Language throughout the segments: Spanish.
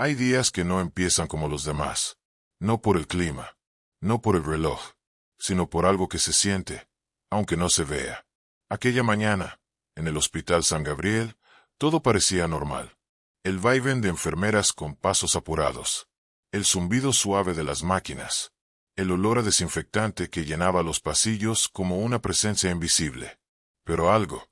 Hay días que no empiezan como los demás. No por el clima, no por el reloj, sino por algo que se siente, aunque no se vea. Aquella mañana, en el Hospital San Gabriel, todo parecía normal. El vaivén de enfermeras con pasos apurados, el zumbido suave de las máquinas, el olor a desinfectante que llenaba los pasillos como una presencia invisible. Pero algo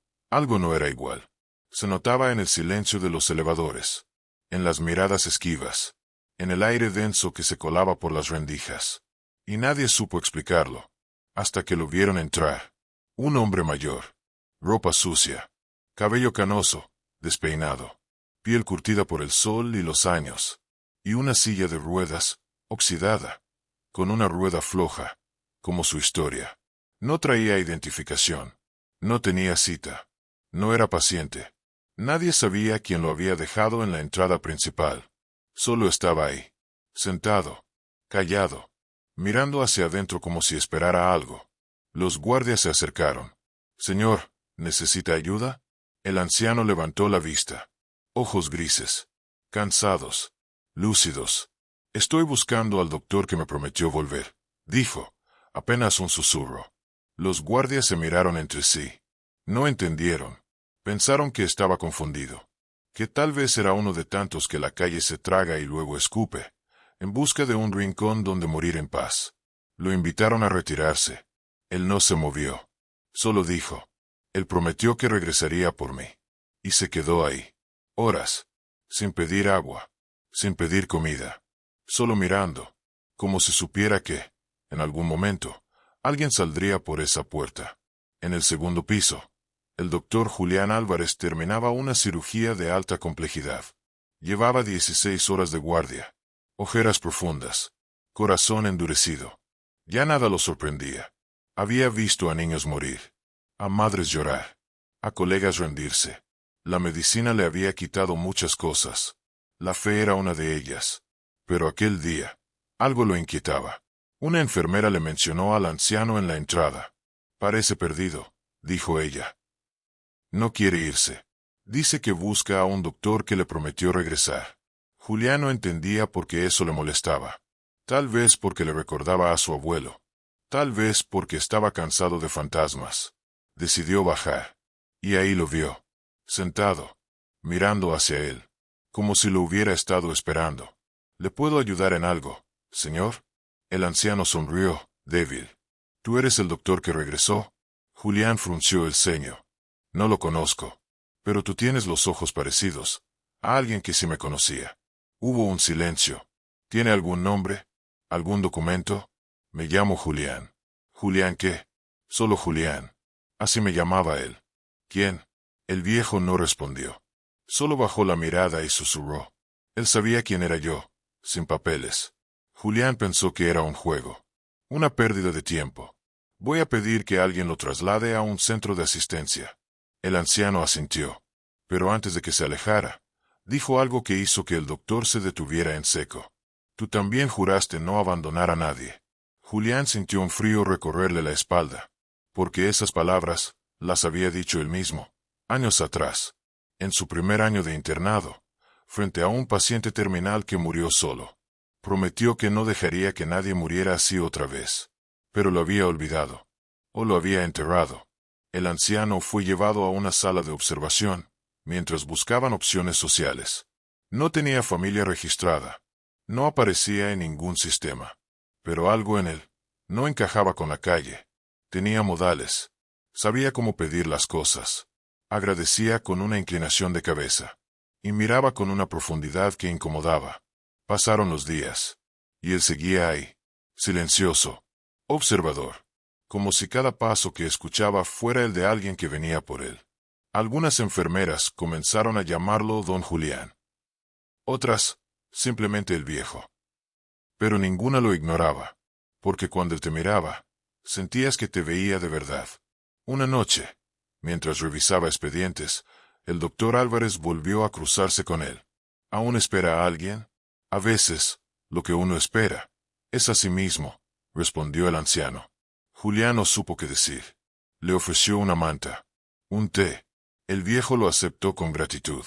no era igual. Se notaba en el silencio de los elevadores, en las miradas esquivas, en el aire denso que se colaba por las rendijas. Y nadie supo explicarlo, hasta que lo vieron entrar. Un hombre mayor, ropa sucia, cabello canoso, despeinado, piel curtida por el sol y los años, y una silla de ruedas, oxidada, con una rueda floja, como su historia. No traía identificación, no tenía cita, no era paciente. Nadie sabía quién lo había dejado en la entrada principal. Solo estaba ahí, sentado, callado, mirando hacia adentro como si esperara algo. Los guardias se acercaron. «Señor, ¿necesita ayuda?» El anciano levantó la vista. Ojos grises, cansados, lúcidos. «Estoy buscando al doctor que me prometió volver», dijo, apenas un susurro. Los guardias se miraron entre sí. No entendieron. Pensaron que estaba confundido, que tal vez era uno de tantos que la calle se traga y luego escupe, en busca de un rincón donde morir en paz. Lo invitaron a retirarse. Él no se movió. Solo dijo, «Él prometió que regresaría por mí». Y se quedó ahí. Horas, sin pedir agua, sin pedir comida, solo mirando, como si supiera que, en algún momento, alguien saldría por esa puerta. En el segundo piso, el doctor Julián Álvarez terminaba una cirugía de alta complejidad. Llevaba 16 horas de guardia, ojeras profundas, corazón endurecido. Ya nada lo sorprendía. Había visto a niños morir, a madres llorar, a colegas rendirse. La medicina le había quitado muchas cosas. La fe era una de ellas. Pero aquel día, algo lo inquietaba. Una enfermera le mencionó al anciano en la entrada. «Parece perdido», dijo ella. «No quiere irse. Dice que busca a un doctor que le prometió regresar». Julián no entendía por qué eso le molestaba. Tal vez porque le recordaba a su abuelo. Tal vez porque estaba cansado de fantasmas. Decidió bajar. Y ahí lo vio, sentado, mirando hacia él, como si lo hubiera estado esperando. «¿Le puedo ayudar en algo, señor?» El anciano sonrió, débil. «¿Tú eres el doctor que regresó?» Julián frunció el ceño. «No lo conozco. Pero tú tienes los ojos parecidos a alguien que sí me conocía». Hubo un silencio. «¿Tiene algún nombre? ¿Algún documento?» «Me llamo Julián». «¿Julián qué?» «Solo Julián». Así me llamaba él. «¿Quién?» El viejo no respondió. Solo bajó la mirada y susurró. Él sabía quién era yo, sin papeles. Julián pensó que era un juego, una pérdida de tiempo. «Voy a pedir que alguien lo traslade a un centro de asistencia». El anciano asintió. Pero antes de que se alejara, dijo algo que hizo que el doctor se detuviera en seco. «Tú también juraste no abandonar a nadie». Julián sintió un frío recorrerle la espalda, porque esas palabras las había dicho él mismo, años atrás, en su primer año de internado, frente a un paciente terminal que murió solo. Prometió que no dejaría que nadie muriera así otra vez. Pero lo había olvidado. O lo había enterrado. El anciano fue llevado a una sala de observación, mientras buscaban opciones sociales. No tenía familia registrada. No aparecía en ningún sistema. Pero algo en él no encajaba con la calle. Tenía modales. Sabía cómo pedir las cosas. Agradecía con una inclinación de cabeza. Y miraba con una profundidad que incomodaba. Pasaron los días. Y él seguía ahí, silencioso, observador, como si cada paso que escuchaba fuera el de alguien que venía por él. Algunas enfermeras comenzaron a llamarlo Don Julián. Otras, simplemente el viejo. Pero ninguna lo ignoraba, porque cuando él te miraba, sentías que te veía de verdad. Una noche, mientras revisaba expedientes, el doctor Álvarez volvió a cruzarse con él. ¿Aún espera a alguien? A veces, lo que uno espera es a sí mismo, respondió el anciano. Julián no supo qué decir. Le ofreció una manta, un té. El viejo lo aceptó con gratitud.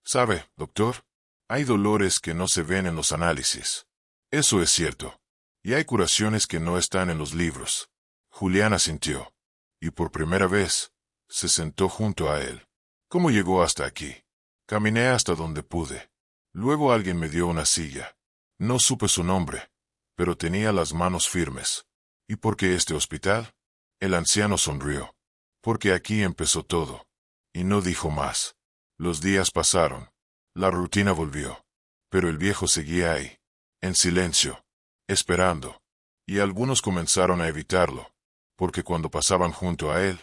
¿Sabe, doctor? Hay dolores que no se ven en los análisis. Eso es cierto. Y hay curaciones que no están en los libros. Julián asintió. Y por primera vez, se sentó junto a él. ¿Cómo llegó hasta aquí? Caminé hasta donde pude. Luego alguien me dio una silla. No supe su nombre, pero tenía las manos firmes. ¿Y por qué este hospital? El anciano sonrió. Porque aquí empezó todo. Y no dijo más. Los días pasaron. La rutina volvió. Pero el viejo seguía ahí, en silencio, esperando. Y algunos comenzaron a evitarlo, porque cuando pasaban junto a él,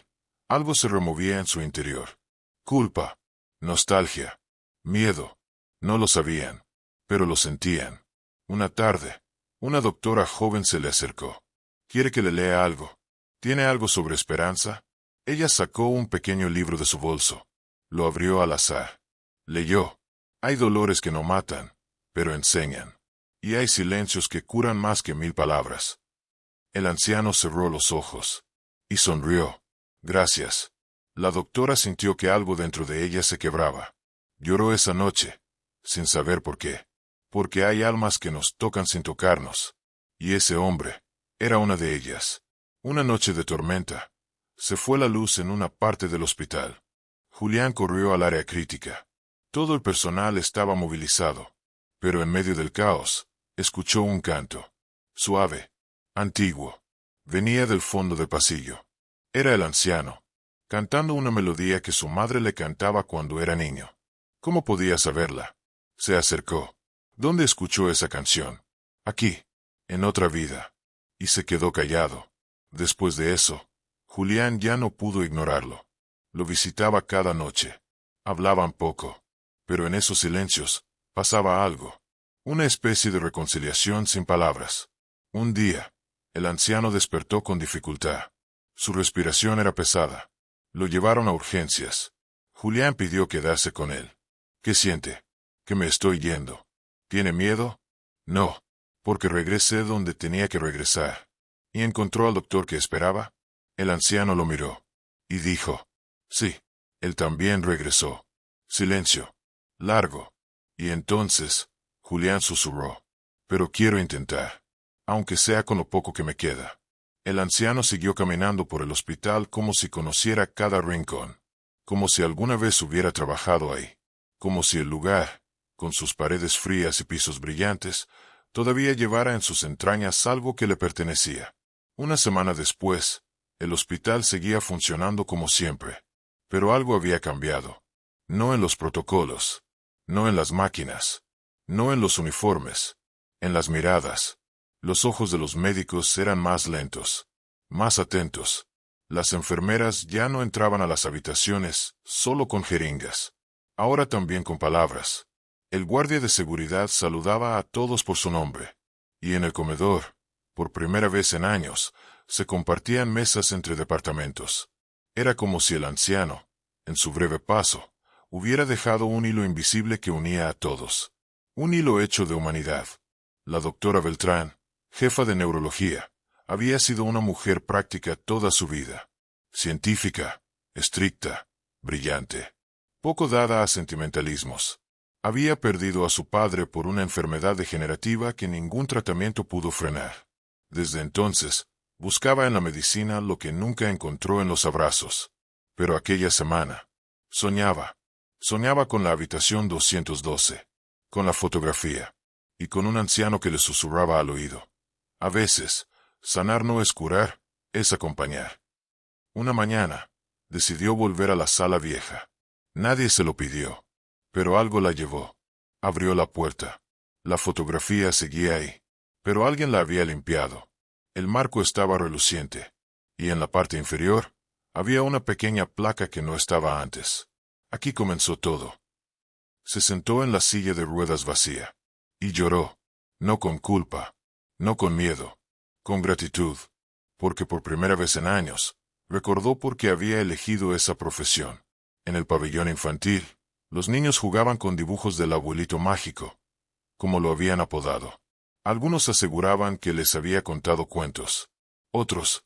algo se removía en su interior. Culpa, nostalgia, miedo. No lo sabían, pero lo sentían. Una tarde, una doctora joven se le acercó. ¿Quiere que le lea algo? ¿Tiene algo sobre esperanza? Ella sacó un pequeño libro de su bolso. Lo abrió al azar. Leyó. Hay dolores que no matan, pero enseñan. Y hay silencios que curan más que 1000 palabras. El anciano cerró los ojos. Y sonrió. Gracias. La doctora sintió que algo dentro de ella se quebraba. Lloró esa noche, sin saber por qué. Porque hay almas que nos tocan sin tocarnos. Y ese hombre, era una de ellas. Una noche de tormenta. Se fue la luz en una parte del hospital. Julián corrió al área crítica. Todo el personal estaba movilizado. Pero en medio del caos, escuchó un canto. Suave. Antiguo. Venía del fondo del pasillo. Era el anciano, cantando una melodía que su madre le cantaba cuando era niño. ¿Cómo podía saberla? Se acercó. ¿Dónde escuchó esa canción? Aquí, en otra vida. Y se quedó callado. Después de eso, Julián ya no pudo ignorarlo. Lo visitaba cada noche. Hablaban poco. Pero en esos silencios, pasaba algo. Una especie de reconciliación sin palabras. Un día, el anciano despertó con dificultad. Su respiración era pesada. Lo llevaron a urgencias. Julián pidió quedarse con él. ¿Qué siente? Que me estoy yendo. ¿Tiene miedo? No, porque regresé donde tenía que regresar. ¿Y encontró al doctor que esperaba? El anciano lo miró. Y dijo, sí, él también regresó. Silencio. Largo. Y entonces, Julián susurró. Pero quiero intentar. Aunque sea con lo poco que me queda. El anciano siguió caminando por el hospital como si conociera cada rincón. Como si alguna vez hubiera trabajado ahí. Como si el lugar, con sus paredes frías y pisos brillantes, todavía llevara en sus entrañas algo que le pertenecía. Una semana después, el hospital seguía funcionando como siempre. Pero algo había cambiado. No en los protocolos. No en las máquinas. No en los uniformes. En las miradas. Los ojos de los médicos eran más lentos. Más atentos. Las enfermeras ya no entraban a las habitaciones solo con jeringas. Ahora también con palabras. El guardia de seguridad saludaba a todos por su nombre. Y en el comedor, por primera vez en años, se compartían mesas entre departamentos. Era como si el anciano, en su breve paso, hubiera dejado un hilo invisible que unía a todos. Un hilo hecho de humanidad. La doctora Beltrán, jefa de neurología, había sido una mujer práctica toda su vida. Científica, estricta, brillante. Poco dada a sentimentalismos. Había perdido a su padre por una enfermedad degenerativa que ningún tratamiento pudo frenar. Desde entonces, buscaba en la medicina lo que nunca encontró en los abrazos. Pero aquella semana, soñaba. Soñaba con la habitación 212, con la fotografía, y con un anciano que le susurraba al oído. A veces, sanar no es curar, es acompañar. Una mañana, decidió volver a la sala vieja. Nadie se lo pidió, pero algo la llevó. Abrió la puerta. La fotografía seguía ahí, pero alguien la había limpiado. El marco estaba reluciente, y en la parte inferior, había una pequeña placa que no estaba antes. Aquí comenzó todo. Se sentó en la silla de ruedas vacía, y lloró, no con culpa, no con miedo, con gratitud, porque por primera vez en años, recordó por qué había elegido esa profesión. En el pabellón infantil, los niños jugaban con dibujos del abuelito mágico, como lo habían apodado. Algunos aseguraban que les había contado cuentos. Otros,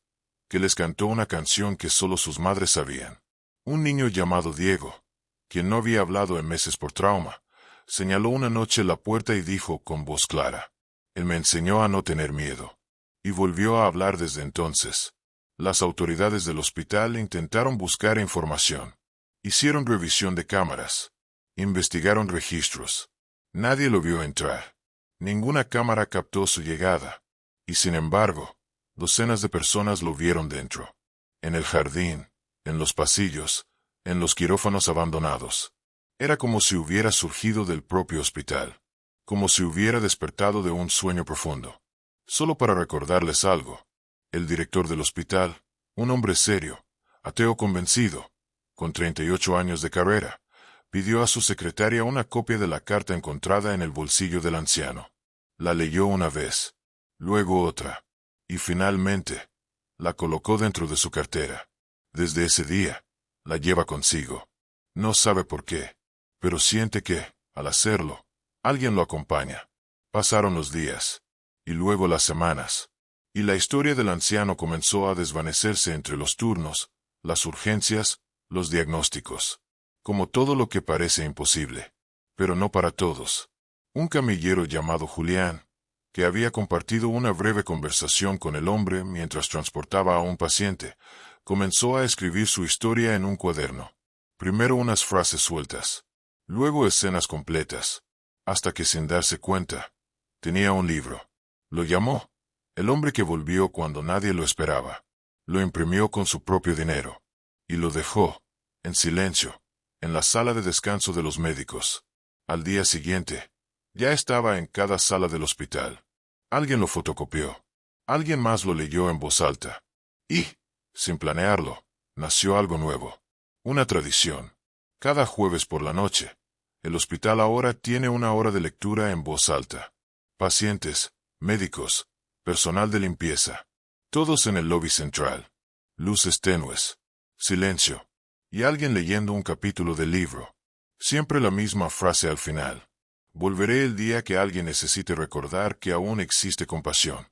que les cantó una canción que solo sus madres sabían. Un niño llamado Diego, quien no había hablado en meses por trauma, Señaló una noche la puerta y dijo con voz clara: Él me enseñó a no tener miedo. Y volvió a hablar desde entonces. Las autoridades del hospital intentaron buscar información. Hicieron revisión de cámaras. Investigaron registros. Nadie lo vio entrar. Ninguna cámara captó su llegada. Y sin embargo, docenas de personas lo vieron dentro. En el jardín, en los pasillos, en los quirófanos abandonados. Era como si hubiera surgido del propio hospital. Como si hubiera despertado de un sueño profundo. Solo para recordarles algo. El director del hospital, un hombre serio, ateo convencido, con 38 años de carrera, pidió a su secretaria una copia de la carta encontrada en el bolsillo del anciano. La leyó una vez, luego otra, y finalmente, la colocó dentro de su cartera. Desde ese día, la lleva consigo. No sabe por qué, pero siente que, al hacerlo, alguien lo acompaña. Pasaron los días, y luego las semanas, y la historia del anciano comenzó a desvanecerse entre los turnos, las urgencias, los diagnósticos. Como todo lo que parece imposible. Pero no para todos. Un camillero llamado Julián, que había compartido una breve conversación con el hombre mientras transportaba a un paciente, comenzó a escribir su historia en un cuaderno. Primero unas frases sueltas, luego escenas completas, hasta que sin darse cuenta, tenía un libro. Lo llamó El hombre que volvió cuando nadie lo esperaba. Lo imprimió con su propio dinero. Y lo dejó, en silencio, en la sala de descanso de los médicos. Al día siguiente, ya estaba en cada sala del hospital. Alguien lo fotocopió. Alguien más lo leyó en voz alta. Y, sin planearlo, nació algo nuevo. Una tradición. Cada jueves por la noche, el hospital ahora tiene una hora de lectura en voz alta. Pacientes, médicos, personal de limpieza. Todos en el lobby central. Luces tenues. Silencio. Y alguien leyendo un capítulo del libro. Siempre la misma frase al final. Volveré el día que alguien necesite recordar que aún existe compasión.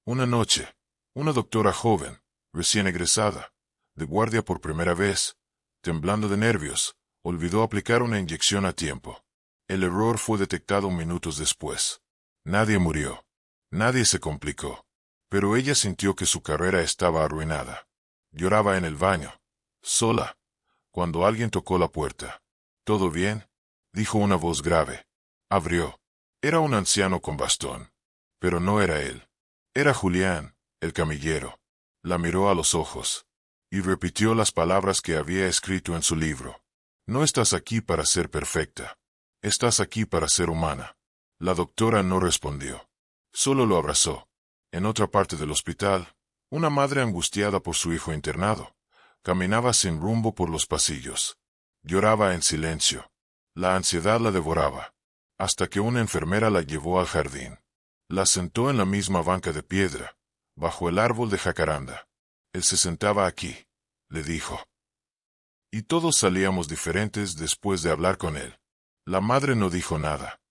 Una noche, una doctora joven, recién egresada, de guardia por primera vez, temblando de nervios, olvidó aplicar una inyección a tiempo. El error fue detectado minutos después. Nadie murió. Nadie se complicó. Pero ella sintió que su carrera estaba arruinada. Lloraba en el baño. Sola, cuando alguien tocó la puerta. ¿Todo bien?, dijo una voz grave. Abrió. Era un anciano con bastón. Pero no era él. Era Julián, el camillero. La miró a los ojos. Y repitió las palabras que había escrito en su libro. No estás aquí para ser perfecta. Estás aquí para ser humana. La doctora no respondió. Solo lo abrazó. En otra parte del hospital, una madre angustiada por su hijo internado. Caminaba sin rumbo por los pasillos. Lloraba en silencio. La ansiedad la devoraba. Hasta que una enfermera la llevó al jardín. La sentó en la misma banca de piedra, bajo el árbol de jacaranda. Él se sentaba aquí, le dijo. Y todos salíamos diferentes después de hablar con él. La madre no dijo nada.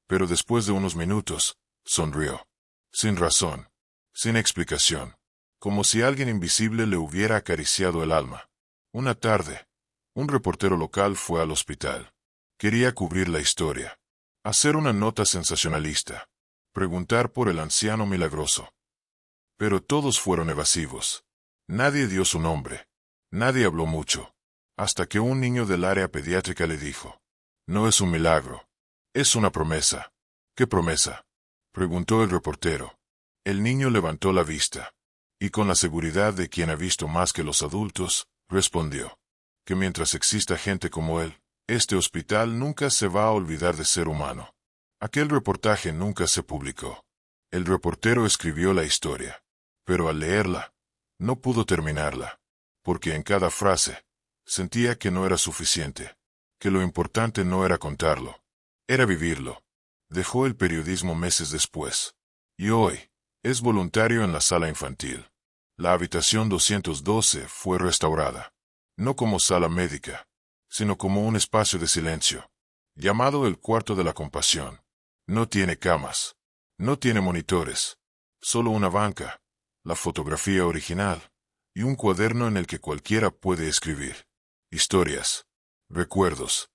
Pero después de unos minutos, sonrió. Sin razón. Sin explicación. Como si alguien invisible le hubiera acariciado el alma. Una tarde, un reportero local fue al hospital. Quería cubrir la historia. Hacer una nota sensacionalista. Preguntar por el anciano milagroso. Pero todos fueron evasivos. Nadie dio su nombre. Nadie habló mucho. Hasta que un niño del área pediátrica le dijo: No es un milagro. Es una promesa. ¿Qué promesa?, preguntó el reportero. El niño levantó la vista. Y con la seguridad de quien ha visto más que los adultos, respondió: Que mientras exista gente como él, este hospital nunca se va a olvidar de ser humano. Aquel reportaje nunca se publicó. El reportero escribió la historia. Pero al leerla, no pudo terminarla. Porque en cada frase, sentía que no era suficiente. Que lo importante no era contarlo. Era vivirlo. Dejó el periodismo meses después. Y hoy, es voluntario en la sala infantil. La habitación 212 fue restaurada. No como sala médica, sino como un espacio de silencio. Llamado el cuarto de la compasión. No tiene camas. No tiene monitores. Solo una banca, la fotografía original, y un cuaderno en el que cualquiera puede escribir. Historias. Recuerdos.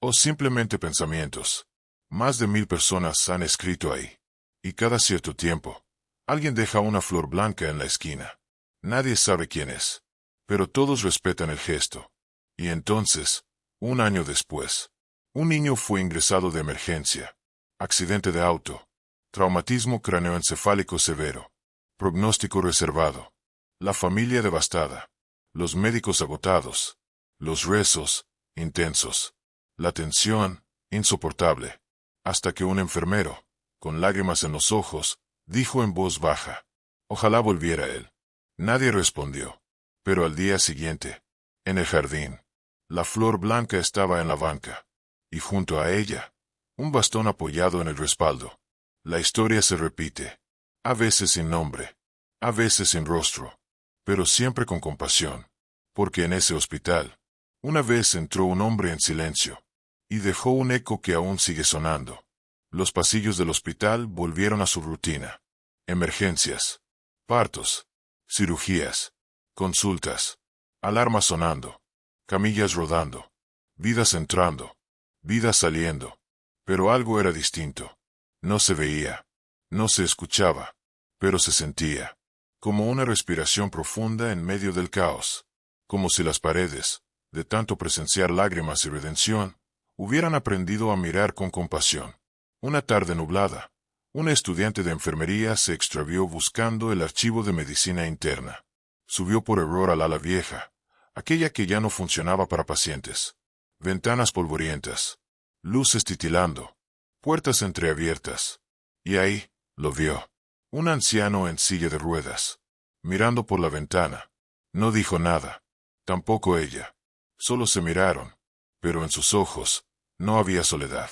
O simplemente pensamientos. Más de 1000 personas han escrito ahí. Y cada cierto tiempo, alguien deja una flor blanca en la esquina. Nadie sabe quién es, pero todos respetan el gesto. Y entonces, un año después, un niño fue ingresado de emergencia. Accidente de auto. Traumatismo craneoencefálico severo. Pronóstico reservado. La familia devastada. Los médicos agotados. Los rezos, intensos. La tensión, insoportable. Hasta que un enfermero, con lágrimas en los ojos, dijo en voz baja: «Ojalá volviera él». Nadie respondió. Pero al día siguiente, en el jardín, la flor blanca estaba en la banca. Y junto a ella, un bastón apoyado en el respaldo. La historia se repite. A veces sin nombre. A veces sin rostro. Pero siempre con compasión. Porque en ese hospital, una vez entró un hombre en silencio. Y dejó un eco que aún sigue sonando. Los pasillos del hospital volvieron a su rutina. Emergencias. Partos. Cirugías. Consultas. Alarmas sonando. Camillas rodando. Vidas entrando. Vidas saliendo. Pero algo era distinto. No se veía. No se escuchaba. Pero se sentía. Como una respiración profunda en medio del caos. Como si las paredes, de tanto presenciar lágrimas y redención, hubieran aprendido a mirar con compasión. Una tarde nublada, una estudiante de enfermería se extravió buscando el archivo de medicina interna. Subió por error al ala vieja, aquella que ya no funcionaba para pacientes. Ventanas polvorientas, luces titilando, puertas entreabiertas. Y ahí, lo vio. Un anciano en silla de ruedas, mirando por la ventana. No dijo nada, tampoco ella. Solo se miraron, pero en sus ojos no había soledad.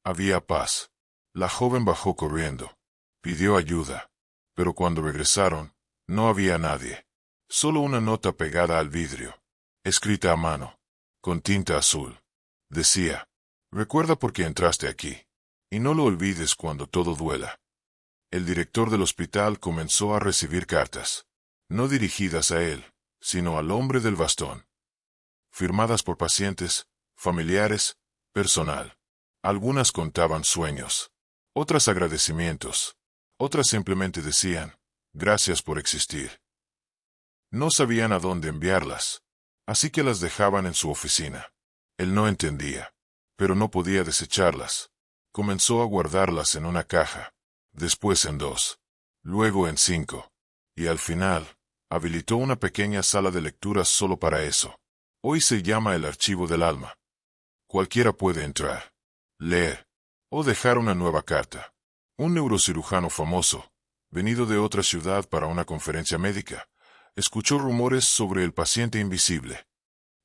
Había paz. La joven bajó corriendo. Pidió ayuda. Pero cuando regresaron, no había nadie. Solo una nota pegada al vidrio. Escrita a mano. Con tinta azul. Decía: «Recuerda por qué entraste aquí. Y no lo olvides cuando todo duela». El director del hospital comenzó a recibir cartas. No dirigidas a él, sino al hombre del bastón. Firmadas por pacientes, familiares, personal. Algunas contaban sueños. Otras agradecimientos. Otras simplemente decían: «Gracias por existir». No sabían a dónde enviarlas, así que las dejaban en su oficina. Él no entendía, pero no podía desecharlas. Comenzó a guardarlas en una caja, después en 2, luego en 5, y al final, habilitó una pequeña sala de lectura solo para eso. Hoy se llama el archivo del alma. Cualquiera puede entrar, leer, o dejar una nueva carta. Un neurocirujano famoso, venido de otra ciudad para una conferencia médica, escuchó rumores sobre el paciente invisible.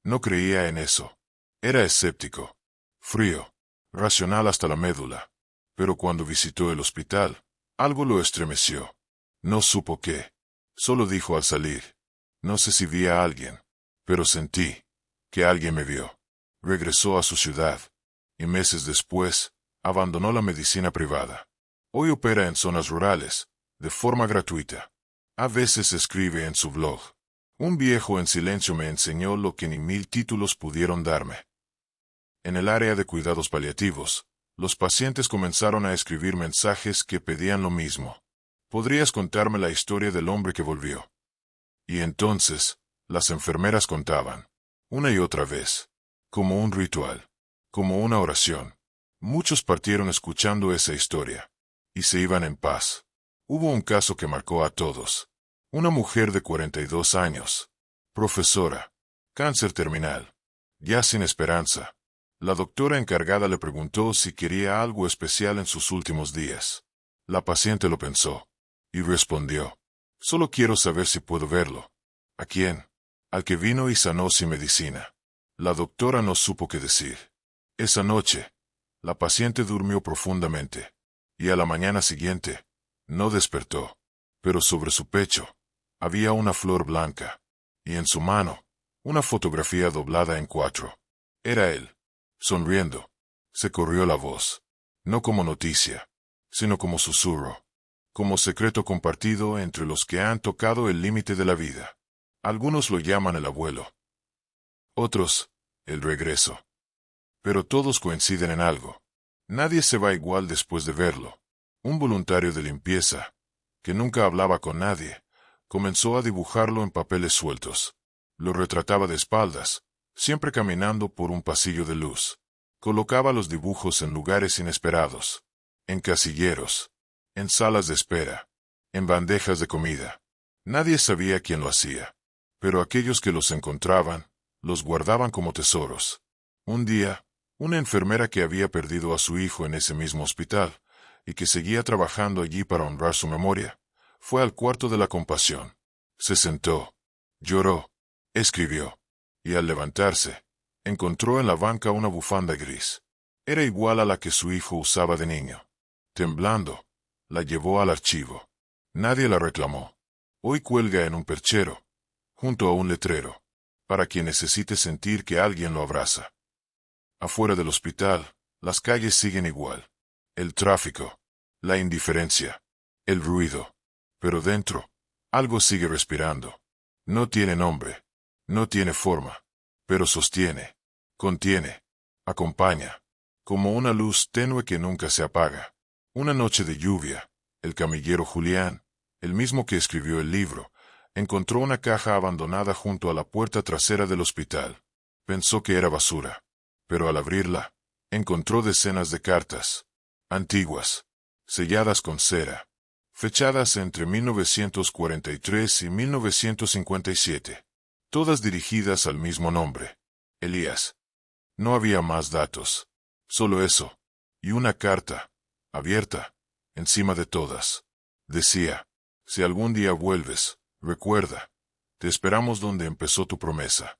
No creía en eso. Era escéptico, frío, racional hasta la médula. Pero cuando visitó el hospital, algo lo estremeció. No supo qué. Solo dijo al salir: «No sé si vi a alguien, pero sentí que alguien me vio». Regresó a su ciudad, y meses después, abandonó la medicina privada. Hoy opera en zonas rurales, de forma gratuita. A veces escribe en su blog: «Un viejo en silencio me enseñó lo que ni 1000 títulos pudieron darme». En el área de cuidados paliativos, los pacientes comenzaron a escribir mensajes que pedían lo mismo. «¿Podrías contarme la historia del hombre que volvió?». Y entonces, las enfermeras contaban, una y otra vez, como un ritual, como una oración. Muchos partieron escuchando esa historia, y se iban en paz. Hubo un caso que marcó a todos. Una mujer de 42 años, profesora, cáncer terminal, ya sin esperanza. La doctora encargada le preguntó si quería algo especial en sus últimos días. La paciente lo pensó, y respondió: «Solo quiero saber si puedo verlo». «¿A quién?». «Al que vino y sanó sin medicina». La doctora no supo qué decir. Esa noche, la paciente durmió profundamente, y a la mañana siguiente, no despertó. Pero sobre su pecho, había una flor blanca, y en su mano, una fotografía doblada en 4. Era él, sonriendo. Se corrió la voz, no como noticia, sino como susurro, como secreto compartido entre los que han tocado el límite de la vida. Algunos lo llaman el abuelo. Otros, el regreso. Pero todos coinciden en algo. Nadie se va igual después de verlo. Un voluntario de limpieza, que nunca hablaba con nadie, comenzó a dibujarlo en papeles sueltos. Lo retrataba de espaldas, siempre caminando por un pasillo de luz. Colocaba los dibujos en lugares inesperados, en casilleros, en salas de espera, en bandejas de comida. Nadie sabía quién lo hacía, pero aquellos que los encontraban, los guardaban como tesoros. Un día, una enfermera que había perdido a su hijo en ese mismo hospital, y que seguía trabajando allí para honrar su memoria, fue al cuarto de la compasión. Se sentó, lloró, escribió, y al levantarse, encontró en la banca una bufanda gris. Era igual a la que su hijo usaba de niño. Temblando, la llevó al archivo. Nadie la reclamó. Hoy cuelga en un perchero, junto a un letrero, para quien necesite sentir que alguien lo abraza. Afuera del hospital, las calles siguen igual. El tráfico, la indiferencia, el ruido. Pero dentro, algo sigue respirando. No tiene nombre, no tiene forma, pero sostiene, contiene, acompaña, como una luz tenue que nunca se apaga. Una noche de lluvia, el camillero Julián, el mismo que escribió el libro, encontró una caja abandonada junto a la puerta trasera del hospital. Pensó que era basura, pero al abrirla, encontró decenas de cartas, antiguas, selladas con cera, fechadas entre 1943 y 1957, todas dirigidas al mismo nombre, Elías. No había más datos, solo eso, y una carta, abierta, encima de todas. Decía: si algún día vuelves, recuerda, te esperamos donde empezó tu promesa.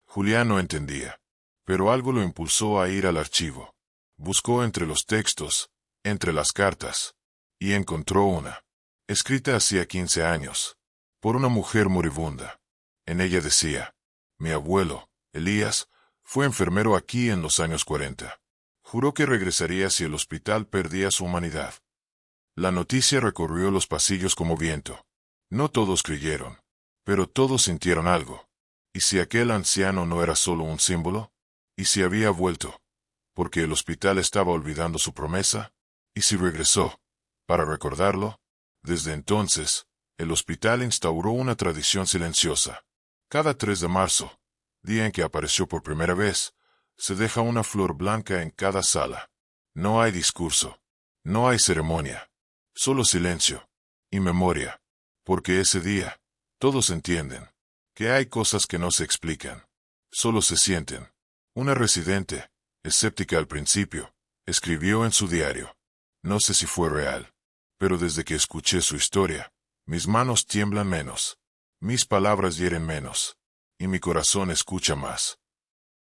Julián no entendía, pero algo lo impulsó a ir al archivo. Buscó entre los textos, entre las cartas, y encontró una, escrita hacía 15 años, por una mujer moribunda. En ella decía: mi abuelo, Elías, fue enfermero aquí en los años 40. Juró que regresaría si el hospital perdía su humanidad. La noticia recorrió los pasillos como viento. No todos creyeron, pero todos sintieron algo. ¿Y si aquel anciano no era solo un símbolo? ¿Y si había vuelto, porque el hospital estaba olvidando su promesa? ¿Y si regresó, para recordarlo? Desde entonces, el hospital instauró una tradición silenciosa. Cada 3 de marzo, día en que apareció por primera vez, se deja una flor blanca en cada sala. No hay discurso, no hay ceremonia, solo silencio y memoria, porque ese día, todos entienden que hay cosas que no se explican, solo se sienten. Una residente, escéptica al principio, escribió en su diario: no sé si fue real, pero desde que escuché su historia, mis manos tiemblan menos, mis palabras hieren menos, y mi corazón escucha más.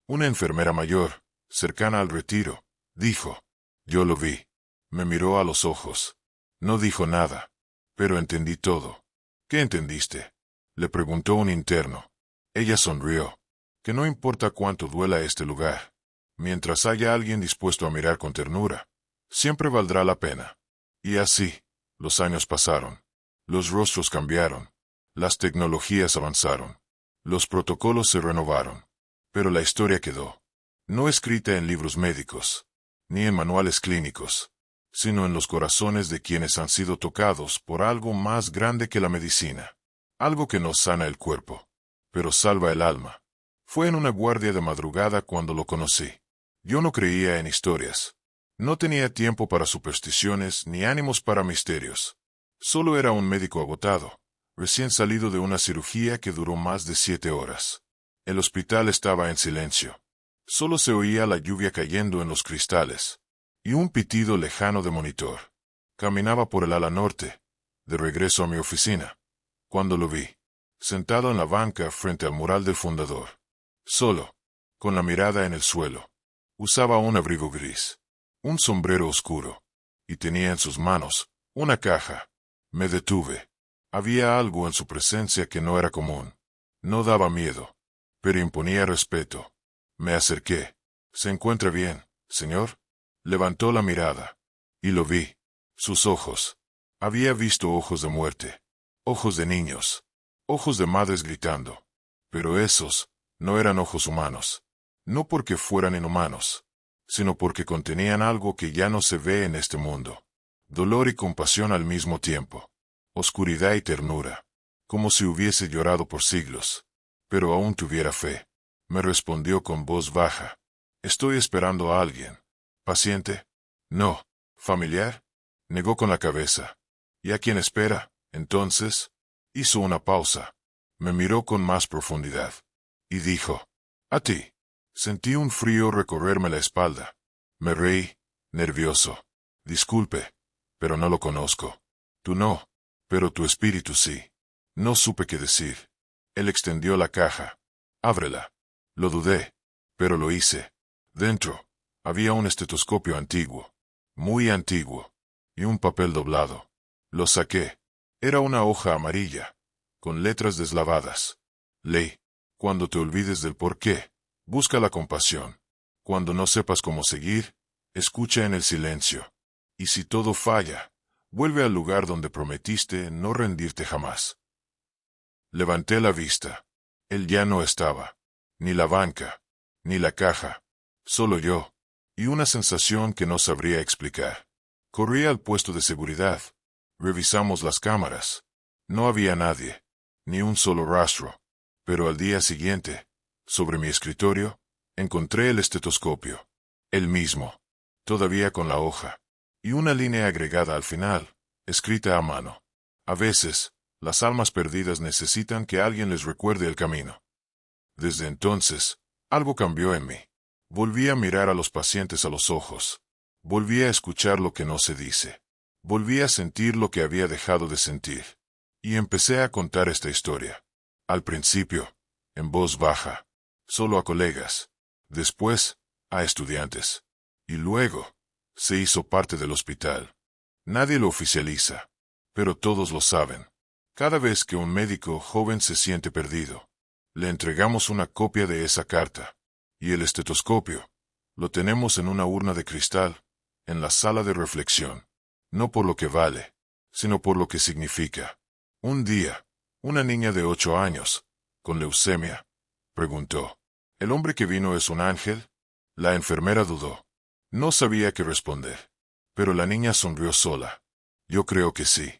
Una enfermera mayor, cercana al retiro, dijo: yo lo vi. Me miró a los ojos. No dijo nada, pero entendí todo. ¿Qué entendiste?, le preguntó un interno. Ella sonrió. Que no importa cuánto duela este lugar, mientras haya alguien dispuesto a mirar con ternura, siempre valdrá la pena. Y así, los años pasaron. Los rostros cambiaron. Las tecnologías avanzaron. Los protocolos se renovaron. Pero la historia quedó, no escrita en libros médicos, ni en manuales clínicos, sino en los corazones de quienes han sido tocados por algo más grande que la medicina. Algo que no sana el cuerpo, pero salva el alma. Fue en una guardia de madrugada cuando lo conocí. Yo no creía en historias. No tenía tiempo para supersticiones ni ánimos para misterios. Solo era un médico agotado, recién salido de una cirugía que duró más de 7 horas. El hospital estaba en silencio. Solo se oía la lluvia cayendo en los cristales, y un pitido lejano de monitor. Caminaba por el ala norte, de regreso a mi oficina, cuando lo vi, sentado en la banca frente al mural del fundador. Solo, con la mirada en el suelo. Usaba un abrigo gris, un sombrero oscuro, y tenía en sus manos una caja. Me detuve. Había algo en su presencia que no era común. No daba miedo, pero imponía respeto. Me acerqué. ¿Se encuentra bien, señor? Levantó la mirada, y lo vi. Sus ojos. Había visto ojos de muerte, ojos de niños, ojos de madres gritando. Pero esos no eran ojos humanos. no porque fueran inhumanos, sino porque contenían algo que ya no se ve en este mundo. Dolor y compasión al mismo tiempo. Oscuridad y ternura. Como si hubiese llorado por siglos. Pero aún tuviera fe. Me respondió con voz baja. Estoy esperando a alguien. ¿Paciente? No. ¿Familiar? Negó con la cabeza. ¿Y a quién espera? Entonces, hizo una pausa. Me miró con más profundidad. Y dijo, a ti. Sentí un frío recorrerme la espalda. Me reí, nervioso. Disculpe, pero no lo conozco. Tú no, pero tu espíritu sí. No supe qué decir. Él extendió la caja. Ábrela. Lo dudé, pero lo hice. Dentro, había un estetoscopio antiguo. Muy antiguo. Y un papel doblado. Lo saqué. Era una hoja amarilla, con letras deslavadas. Leí. Cuando te olvides del porqué, busca la compasión. Cuando no sepas cómo seguir, escucha en el silencio. Y si todo falla, vuelve al lugar donde prometiste no rendirte jamás. Levanté la vista. Él ya no estaba. Ni la banca, ni la caja. Solo yo. Y una sensación que no sabría explicar. Corrí al puesto de seguridad. Revisamos las cámaras. No había nadie. Ni un solo rastro. Pero al día siguiente, sobre mi escritorio, encontré el estetoscopio. El mismo. Todavía con la hoja. Y una línea agregada al final, escrita a mano. A veces, las almas perdidas necesitan que alguien les recuerde el camino. Desde entonces, algo cambió en mí. Volví a mirar a los pacientes a los ojos. Volví a escuchar lo que no se dice. Volví a sentir lo que había dejado de sentir. Y empecé a contar esta historia. Al principio, en voz baja, solo a colegas. Después, a estudiantes. Y luego, se hizo parte del hospital. Nadie lo oficializa, pero todos lo saben. Cada vez que un médico joven se siente perdido, le entregamos una copia de esa carta. Y el estetoscopio, lo tenemos en una urna de cristal, en la sala de reflexión. No por lo que vale, sino por lo que significa. Un día, una niña de 8 años, con leucemia, preguntó, ¿el hombre que vino es un ángel? La enfermera dudó. No sabía qué responder. Pero la niña sonrió sola. Yo creo que sí,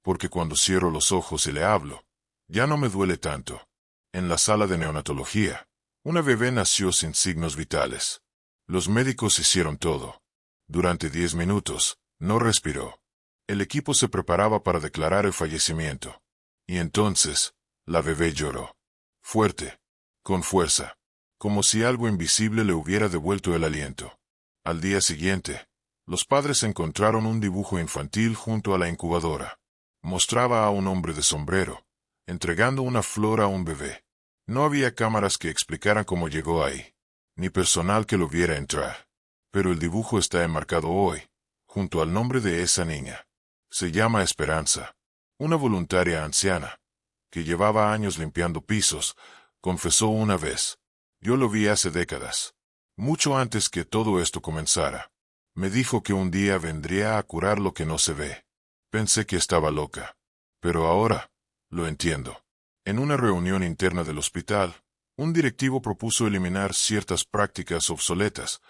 porque cuando cierro los ojos y le hablo, ya no me duele tanto. En la sala de neonatología, una bebé nació sin signos vitales. Los médicos hicieron todo. Durante 10 minutos, no respiró. El equipo se preparaba para declarar el fallecimiento. Y entonces, la bebé lloró. Fuerte, con fuerza, como si algo invisible le hubiera devuelto el aliento. Al día siguiente, los padres encontraron un dibujo infantil junto a la incubadora. Mostraba a un hombre de sombrero, entregando una flor a un bebé. No había cámaras que explicaran cómo llegó ahí, ni personal que lo viera entrar. Pero el dibujo está enmarcado hoy, junto al nombre de esa niña. Se llama Esperanza. Una voluntaria anciana, que llevaba años limpiando pisos, confesó una vez. Yo lo vi hace décadas, mucho antes que todo esto comenzara. Me dijo que un día vendría a curar lo que no se ve. Pensé que estaba loca. Pero ahora, lo entiendo. En una reunión interna del hospital, un directivo propuso eliminar ciertas prácticas obsoletas,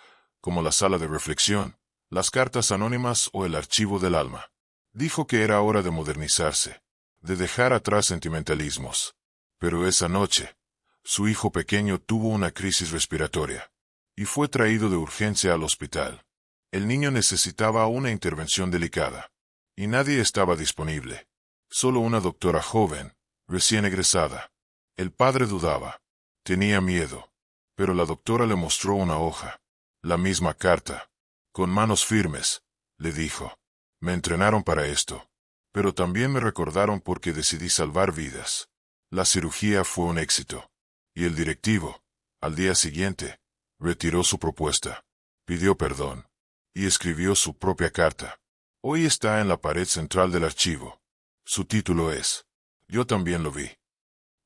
como la sala de reflexión, las cartas anónimas o el archivo del alma. Dijo que era hora de modernizarse, de dejar atrás sentimentalismos. Pero esa noche, su hijo pequeño tuvo una crisis respiratoria, y fue traído de urgencia al hospital. El niño necesitaba una intervención delicada, y nadie estaba disponible. Solo una doctora joven, recién egresada. El padre dudaba, tenía miedo, pero la doctora le mostró una hoja, la misma carta. Con manos firmes, le dijo. Me entrenaron para esto, pero también me recordaron porque decidí salvar vidas. La cirugía fue un éxito, y el directivo, al día siguiente, retiró su propuesta, pidió perdón, y escribió su propia carta. Hoy está en la pared central del archivo. Su título es, Yo también lo vi.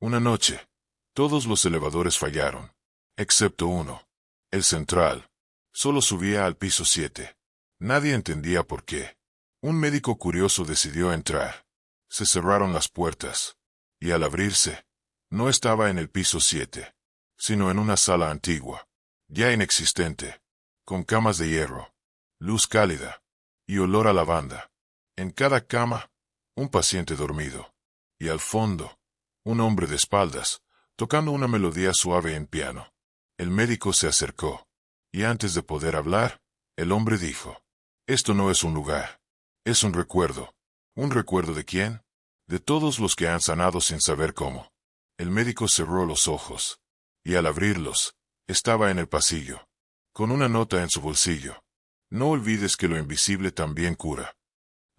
Una noche, todos los elevadores fallaron, excepto uno, el central. Solo subía al piso 7. Nadie entendía por qué. Un médico curioso decidió entrar. Se cerraron las puertas, y al abrirse, no estaba en el piso 7, sino en una sala antigua. ya inexistente, con camas de hierro, luz cálida y olor a lavanda. En cada cama, un paciente dormido. Y al fondo, un hombre de espaldas, tocando una melodía suave en piano. El médico se acercó, y antes de poder hablar, el hombre dijo: «Esto no es un lugar, es un recuerdo». ¿Un recuerdo de quién? De todos los que han sanado sin saber cómo. El médico cerró los ojos, y al abrirlos, estaba en el pasillo, con una nota en su bolsillo. No olvides que lo invisible también cura.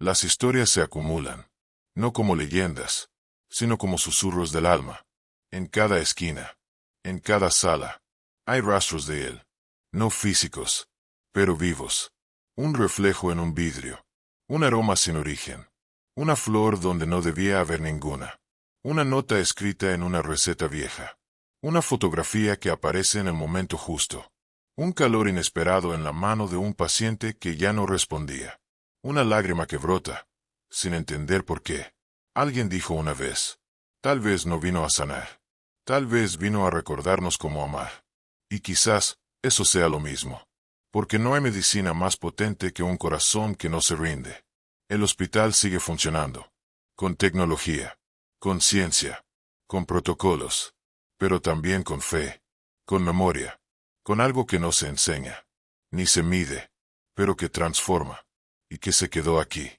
Las historias se acumulan, no como leyendas, sino como susurros del alma. En cada esquina, en cada sala, hay rastros de él, no físicos, pero vivos. Un reflejo en un vidrio, un aroma sin origen, una flor donde no debía haber ninguna, una nota escrita en una receta vieja, una fotografía que aparece en el momento justo, un calor inesperado en la mano de un paciente que ya no respondía, una lágrima que brota, sin entender por qué. Alguien dijo una vez: «Tal vez no vino a sanar, tal vez vino a recordarnos cómo amar». Y quizás eso sea lo mismo, porque no hay medicina más potente que un corazón que no se rinde. El hospital sigue funcionando, con tecnología, con ciencia, con protocolos, pero también con fe, con memoria, con algo que no se enseña, ni se mide, pero que transforma, y que se quedó aquí,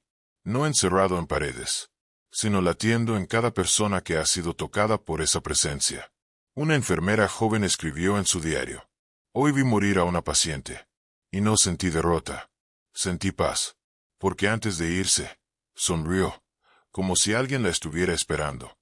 no encerrado en paredes, sino latiendo en cada persona que ha sido tocada por esa presencia. Una enfermera joven escribió en su diario: «Hoy vi morir a una paciente, y no sentí derrota, sentí paz, porque antes de irse, sonrió, como si alguien la estuviera esperando».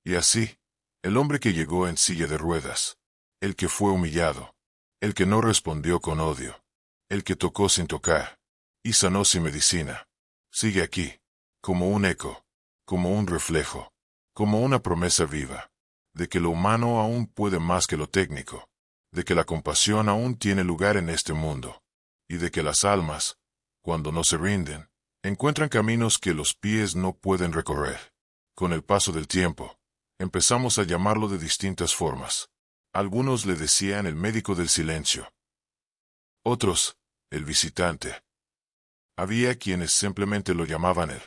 Y así, el hombre que llegó en silla de ruedas, el que fue humillado, el que no respondió con odio, el que tocó sin tocar, y sanó sin medicina, sigue aquí, como un eco, como un reflejo, como una promesa viva, de que lo humano aún puede más que lo técnico, de que la compasión aún tiene lugar en este mundo, y de que las almas, cuando no se rinden, encuentran caminos que los pies no pueden recorrer. Con el paso del tiempo, empezamos a llamarlo de distintas formas. Algunos le decían el médico del silencio, otros, el visitante. Había quienes simplemente lo llamaban él.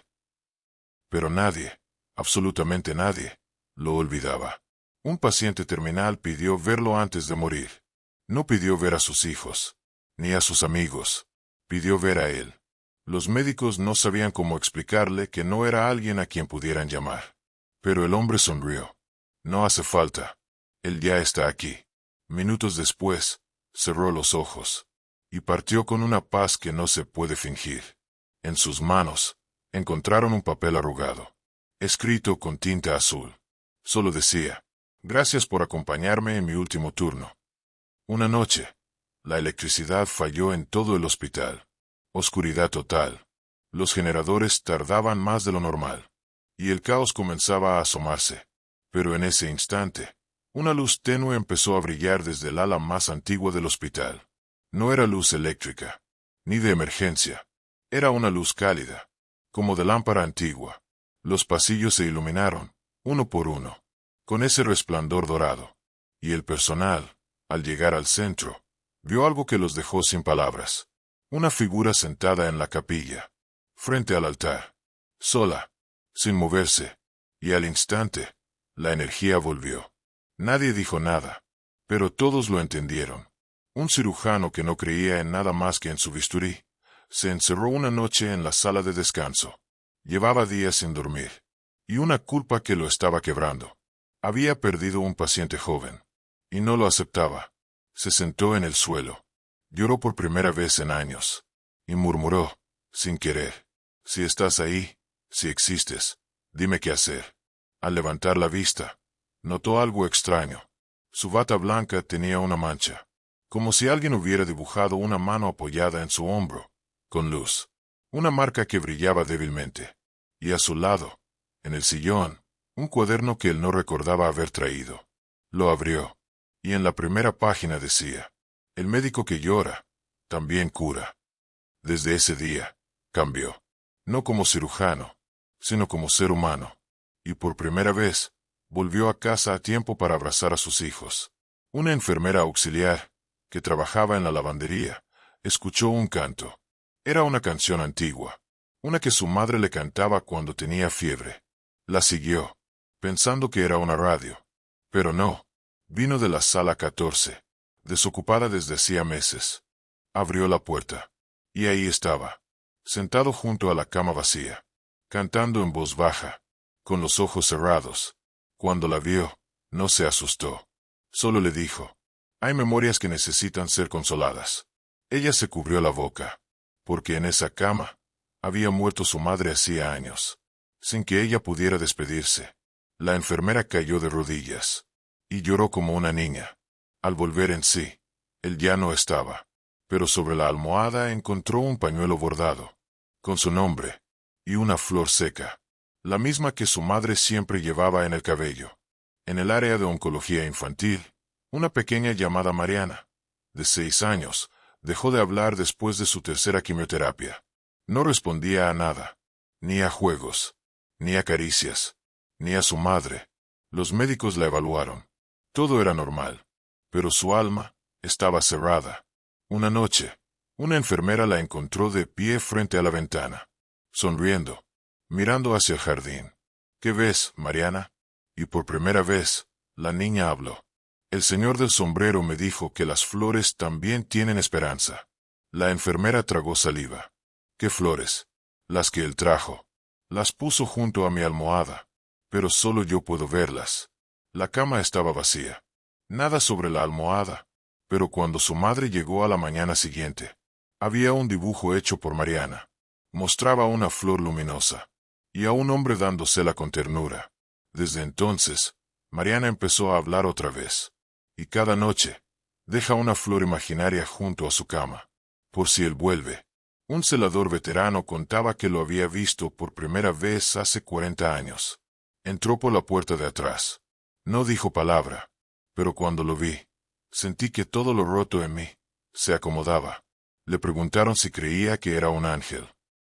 Pero nadie, absolutamente nadie, lo olvidaba. Un paciente terminal pidió verlo antes de morir. No pidió ver a sus hijos, ni a sus amigos. Pidió ver a él. Los médicos no sabían cómo explicarle que no era alguien a quien pudieran llamar. Pero el hombre sonrió. «No hace falta. Él ya está aquí». Minutos después, cerró los ojos, y partió con una paz que no se puede fingir. En sus manos, encontraron un papel arrugado, escrito con tinta azul. Solo decía: «Gracias por acompañarme en mi último turno». Una noche, la electricidad falló en todo el hospital. Oscuridad total. Los generadores tardaban más de lo normal, y el caos comenzaba a asomarse. Pero en ese instante, una luz tenue empezó a brillar desde el ala más antigua del hospital. No era luz eléctrica, ni de emergencia. Era una luz cálida, como de lámpara antigua. Los pasillos se iluminaron, uno por uno, con ese resplandor dorado. Y el personal, al llegar al centro, vio algo que los dejó sin palabras. Una figura sentada en la capilla, frente al altar, sola, sin moverse, y al instante, la energía volvió. Nadie dijo nada, pero todos lo entendieron. Un cirujano que no creía en nada más que en su bisturí, se encerró una noche en la sala de descanso. Llevaba días sin dormir, y una culpa que lo estaba quebrando. Había perdido un paciente joven, y no lo aceptaba. Se sentó en el suelo, lloró por primera vez en años, y murmuró, sin querer: «Si estás ahí, si existes, dime qué hacer». Al levantar la vista, notó algo extraño. Su bata blanca tenía una mancha, como si alguien hubiera dibujado una mano apoyada en su hombro, con luz. Una marca que brillaba débilmente. Y a su lado, en el sillón, un cuaderno que él no recordaba haber traído. Lo abrió, y en la primera página decía: «El médico que llora, también cura». Desde ese día, cambió. No como cirujano, sino como ser humano. Y por primera vez, volvió a casa a tiempo para abrazar a sus hijos. Una enfermera auxiliar, que trabajaba en la lavandería, escuchó un canto. Era una canción antigua, una que su madre le cantaba cuando tenía fiebre. La siguió, pensando que era una radio. Pero no, vino de la sala 14, desocupada desde hacía meses. Abrió la puerta, y ahí estaba, sentado junto a la cama vacía, cantando en voz baja, con los ojos cerrados. Cuando la vio, no se asustó. Solo le dijo: «Hay memorias que necesitan ser consoladas». Ella se cubrió la boca, porque en esa cama había muerto su madre hacía años, sin que ella pudiera despedirse. La enfermera cayó de rodillas y lloró como una niña. Al volver en sí, él ya no estaba, pero sobre la almohada encontró un pañuelo bordado, con su nombre, y una flor seca, la misma que su madre siempre llevaba en el cabello. En el área de oncología infantil, una pequeña llamada Mariana, de 6 años, dejó de hablar después de su tercera quimioterapia. No respondía a nada, ni a juegos, ni a caricias, ni a su madre. Los médicos la evaluaron. Todo era normal, pero su alma estaba cerrada. Una noche, una enfermera la encontró de pie frente a la ventana, sonriendo, mirando hacia el jardín. «¿Qué ves, Mariana?» Y por primera vez, la niña habló. «El señor del sombrero me dijo que las flores también tienen esperanza». La enfermera tragó saliva. «¿Qué flores?» «Las que él trajo. Las puso junto a mi almohada, pero solo yo puedo verlas». La cama estaba vacía. Nada sobre la almohada, pero cuando su madre llegó a la mañana siguiente, había un dibujo hecho por Mariana. Mostraba una flor luminosa, y a un hombre dándosela con ternura. Desde entonces, Mariana empezó a hablar otra vez, y cada noche deja una flor imaginaria junto a su cama, por si él vuelve. Un celador veterano contaba que lo había visto por primera vez hace 40 años. Entró por la puerta de atrás. No dijo palabra, pero cuando lo vi, sentí que todo lo roto en mí se acomodaba. Le preguntaron si creía que era un ángel.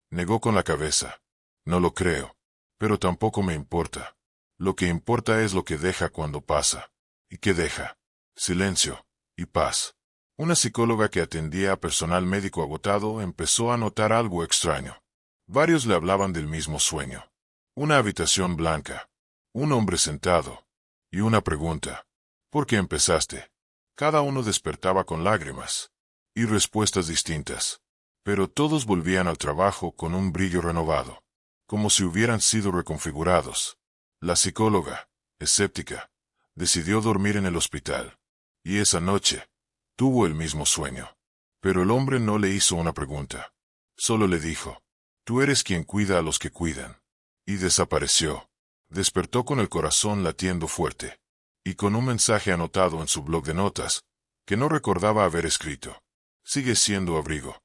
Negó con la cabeza. «No lo creo, pero tampoco me importa. Lo que importa es lo que deja cuando pasa». ¿Y qué deja? Silencio y paz. Una psicóloga que atendía a personal médico agotado empezó a notar algo extraño. Varios le hablaban del mismo sueño. Una habitación blanca, un hombre sentado, y una pregunta: «¿Por qué empezaste?». Cada uno despertaba con lágrimas y respuestas distintas, pero todos volvían al trabajo con un brillo renovado, como si hubieran sido reconfigurados. La psicóloga, escéptica, decidió dormir en el hospital, y esa noche tuvo el mismo sueño. Pero el hombre no le hizo una pregunta. Solo le dijo: «Tú eres quien cuida a los que cuidan». Y desapareció. Despertó con el corazón latiendo fuerte, y con un mensaje anotado en su blog de notas, que no recordaba haber escrito: «Sigue siendo abrigo».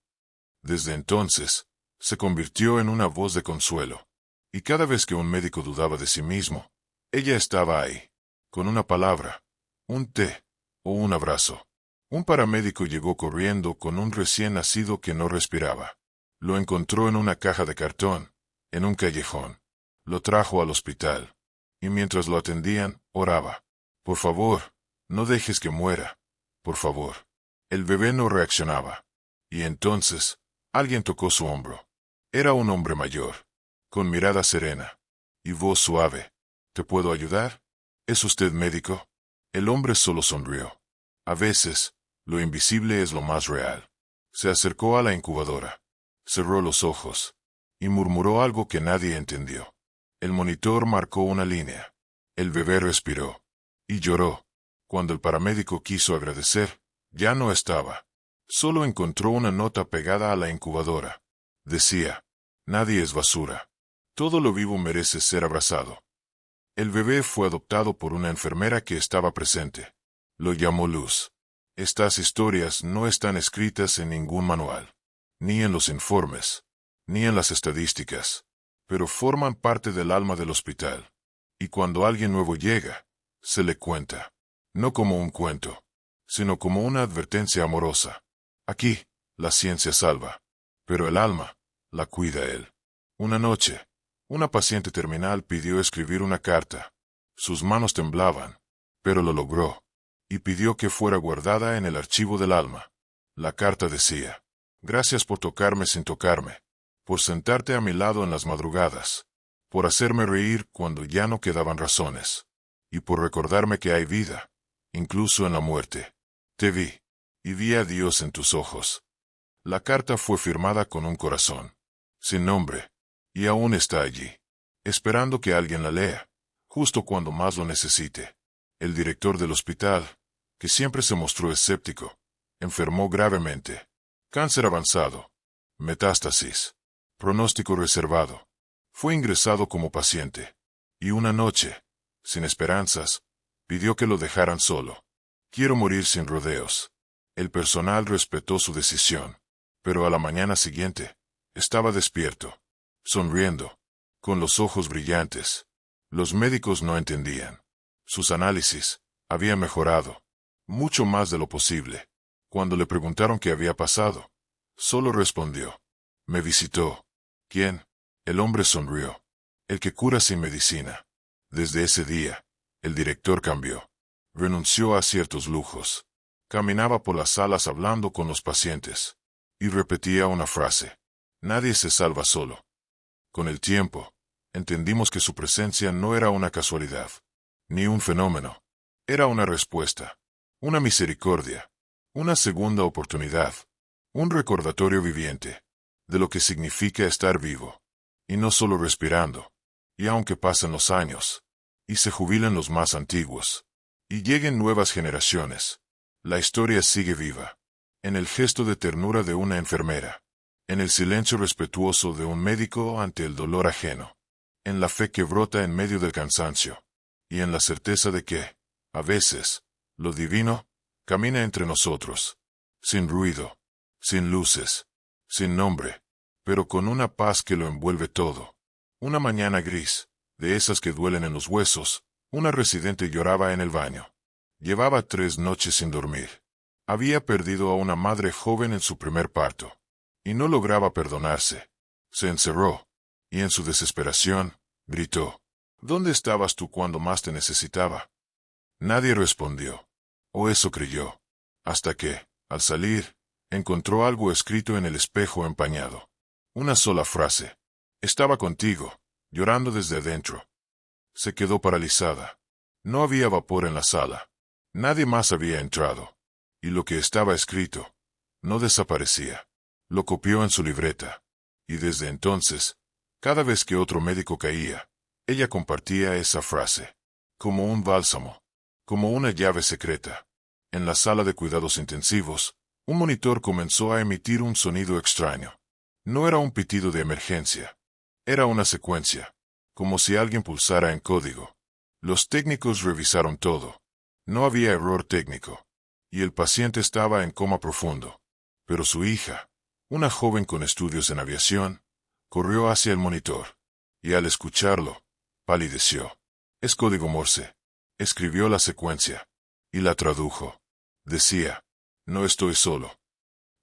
Desde entonces, se convirtió en una voz de consuelo, y cada vez que un médico dudaba de sí mismo, ella estaba ahí, con una palabra, un té o un abrazo. Un paramédico llegó corriendo con un recién nacido que no respiraba. Lo encontró en una caja de cartón, en un callejón. Lo trajo al hospital, y mientras lo atendían, oraba: «Por favor, no dejes que muera. Por favor». El bebé no reaccionaba. Y entonces, alguien tocó su hombro. Era un hombre mayor, con mirada serena y voz suave. «¿Te puedo ayudar? ¿Es usted médico?». El hombre solo sonrió. A veces, lo invisible es lo más real. Se acercó a la incubadora, cerró los ojos, y murmuró algo que nadie entendió. El monitor marcó una línea. El bebé respiró y lloró. Cuando el paramédico quiso agradecer, ya no estaba. Solo encontró una nota pegada a la incubadora. Decía: «Nadie es basura. Todo lo vivo merece ser abrazado». El bebé fue adoptado por una enfermera que estaba presente. Lo llamó Luz. Estas historias no están escritas en ningún manual, ni en los informes, ni en las estadísticas, pero forman parte del alma del hospital. Y cuando alguien nuevo llega, se le cuenta, no como un cuento, sino como una advertencia amorosa. Aquí, la ciencia salva, pero el alma la cuida él. Una noche, una paciente terminal pidió escribir una carta. Sus manos temblaban, pero lo logró. y pidió que fuera guardada en el archivo del alma. La carta decía: gracias por tocarme sin tocarme, por sentarte a mi lado en las madrugadas, por hacerme reír cuando ya no quedaban razones, y por recordarme que hay vida, incluso en la muerte. Te vi, y vi a Dios en tus ojos. La carta fue firmada con un corazón, sin nombre, y aún está allí, esperando que alguien la lea, justo cuando más lo necesite. El director del hospital, que siempre se mostró escéptico, enfermó gravemente. Cáncer avanzado. Metástasis. Pronóstico reservado. Fue ingresado como paciente. Y una noche, sin esperanzas, pidió que lo dejaran solo. Quiero morir sin rodeos. El personal respetó su decisión. Pero a la mañana siguiente, estaba despierto, sonriendo, con los ojos brillantes. Los médicos no entendían. Sus análisis habían mejorado, mucho más de lo posible. Cuando le preguntaron qué había pasado, solo respondió: me visitó. ¿Quién? El hombre sonrió: el que cura sin medicina. Desde ese día, el director cambió. Renunció a ciertos lujos. Caminaba por las salas hablando con los pacientes. Y repetía una frase: nadie se salva solo. Con el tiempo, entendimos que su presencia no era una casualidad, ni un fenómeno. Era una respuesta, una misericordia, una segunda oportunidad, un recordatorio viviente de lo que significa estar vivo, y no solo respirando. Y aunque pasen los años, y se jubilen los más antiguos, y lleguen nuevas generaciones, la historia sigue viva, en el gesto de ternura de una enfermera, en el silencio respetuoso de un médico ante el dolor ajeno, en la fe que brota en medio del cansancio, y en la certeza de que, a veces, lo divino camina entre nosotros, sin ruido, sin luces, sin nombre, pero con una paz que lo envuelve todo. Una mañana gris, de esas que duelen en los huesos, una residente lloraba en el baño. Llevaba 3 noches sin dormir. Había perdido a una madre joven en su primer parto, y no lograba perdonarse. Se encerró, y en su desesperación, gritó: ¿dónde estabas tú cuando más te necesitaba? Nadie respondió, o eso creyó, hasta que, al salir, encontró algo escrito en el espejo empañado. Una sola frase: estaba contigo, llorando desde adentro. Se quedó paralizada. No había vapor en la sala. Nadie más había entrado. Y lo que estaba escrito no desaparecía. Lo copió en su libreta. Y desde entonces, cada vez que otro médico caía, ella compartía esa frase. Como un bálsamo. Como una llave secreta. En la sala de cuidados intensivos, un monitor comenzó a emitir un sonido extraño. No era un pitido de emergencia. Era una secuencia. Como si alguien pulsara en código. Los técnicos revisaron todo. No había error técnico. Y el paciente estaba en coma profundo. Pero su hija, una joven con estudios en aviación, corrió hacia el monitor. Y al escucharlo, palideció. Es código Morse. Escribió la secuencia. Y la tradujo. Decía: no estoy solo.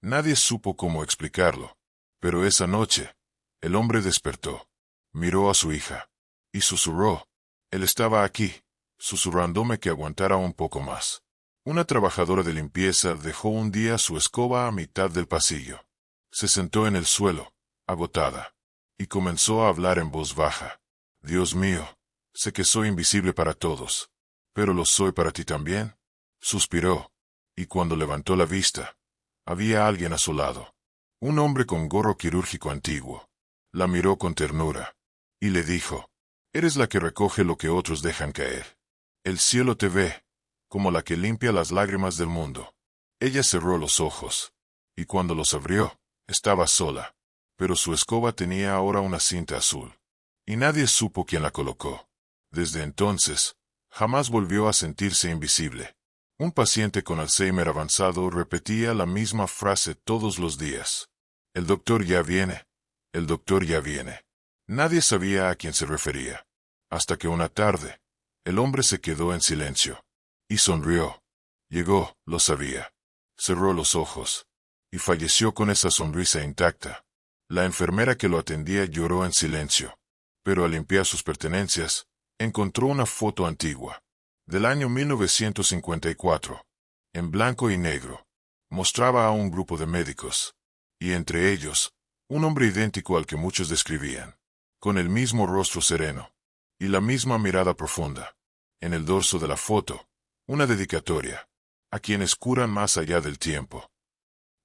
Nadie supo cómo explicarlo. Pero esa noche, el hombre despertó. Miró a su hija. Y susurró: él estaba aquí, susurrándome que aguantara un poco más. Una trabajadora de limpieza dejó un día su escoba a mitad del pasillo. Se sentó en el suelo, agotada, y comenzó a hablar en voz baja. Dios mío, sé que soy invisible para todos, pero lo soy para ti también. Suspiró, y cuando levantó la vista, había alguien a su lado. Un hombre con gorro quirúrgico antiguo. La miró con ternura, y le dijo: eres la que recoge lo que otros dejan caer. El cielo te ve, como la que limpia las lágrimas del mundo. Ella cerró los ojos, y cuando los abrió, estaba sola, pero su escoba tenía ahora una cinta azul, y nadie supo quién la colocó. Desde entonces, jamás volvió a sentirse invisible. Un paciente con Alzheimer avanzado repetía la misma frase todos los días: el doctor ya viene, el doctor ya viene. Nadie sabía a quién se refería, hasta que una tarde, el hombre se quedó en silencio, y sonrió. Llegó, lo sabía. Cerró los ojos, y falleció con esa sonrisa intacta. La enfermera que lo atendía lloró en silencio, pero al limpiar sus pertenencias, encontró una foto antigua. del año 1954, en blanco y negro. Mostraba a un grupo de médicos, y entre ellos, un hombre idéntico al que muchos describían, con el mismo rostro sereno, y la misma mirada profunda. En el dorso de la foto, una dedicatoria, a quienes curan más allá del tiempo.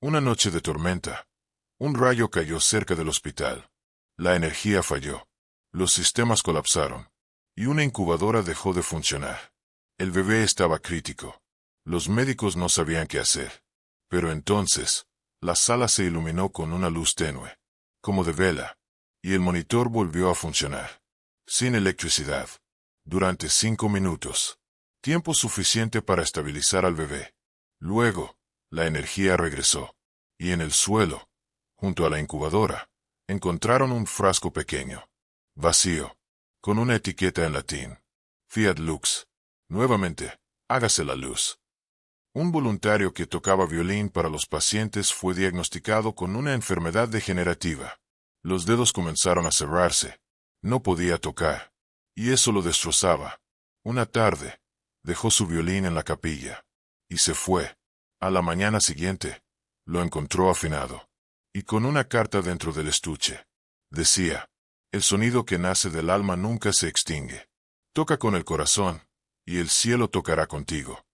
Una noche de tormenta, un rayo cayó cerca del hospital. La energía falló, los sistemas colapsaron, y una incubadora dejó de funcionar. El bebé estaba crítico. Los médicos no sabían qué hacer. Pero entonces, la sala se iluminó con una luz tenue, como de vela, y el monitor volvió a funcionar. Sin electricidad. Durante 5 minutos. Tiempo suficiente para estabilizar al bebé. Luego, la energía regresó. Y en el suelo, junto a la incubadora, encontraron un frasco pequeño, vacío, con una etiqueta en latín. Fiat Lux. Nuevamente, hágase la luz. Un voluntario que tocaba violín para los pacientes fue diagnosticado con una enfermedad degenerativa. Los dedos comenzaron a cerrarse. No podía tocar. Y eso lo destrozaba. Una tarde, dejó su violín en la capilla. Y se fue. A la mañana siguiente, lo encontró afinado. Y con una carta dentro del estuche. Decía, el sonido que nace del alma nunca se extingue. Toca con el corazón, y el cielo tocará contigo.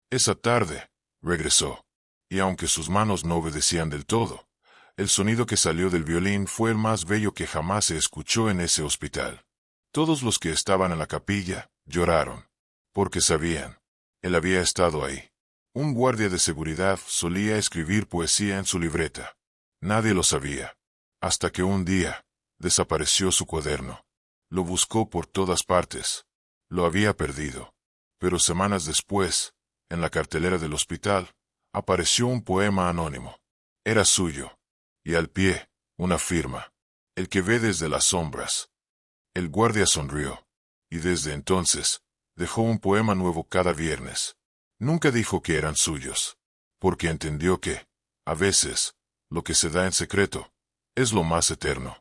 Esa tarde, regresó, y aunque sus manos no obedecían del todo, el sonido que salió del violín fue el más bello que jamás se escuchó en ese hospital. Todos los que estaban en la capilla lloraron, porque sabían, él había estado ahí. Un guardia de seguridad solía escribir poesía en su libreta. Nadie lo sabía, hasta que un día, desapareció su cuaderno. Lo buscó por todas partes. Lo había perdido. Pero semanas después, en la cartelera del hospital, apareció un poema anónimo. Era suyo. Y al pie, una firma. El que ve desde las sombras. El guardia sonrió. Y desde entonces, dejó un poema nuevo cada viernes. Nunca dijo que eran suyos. Porque entendió que, a veces, lo que se da en secreto, es lo más eterno.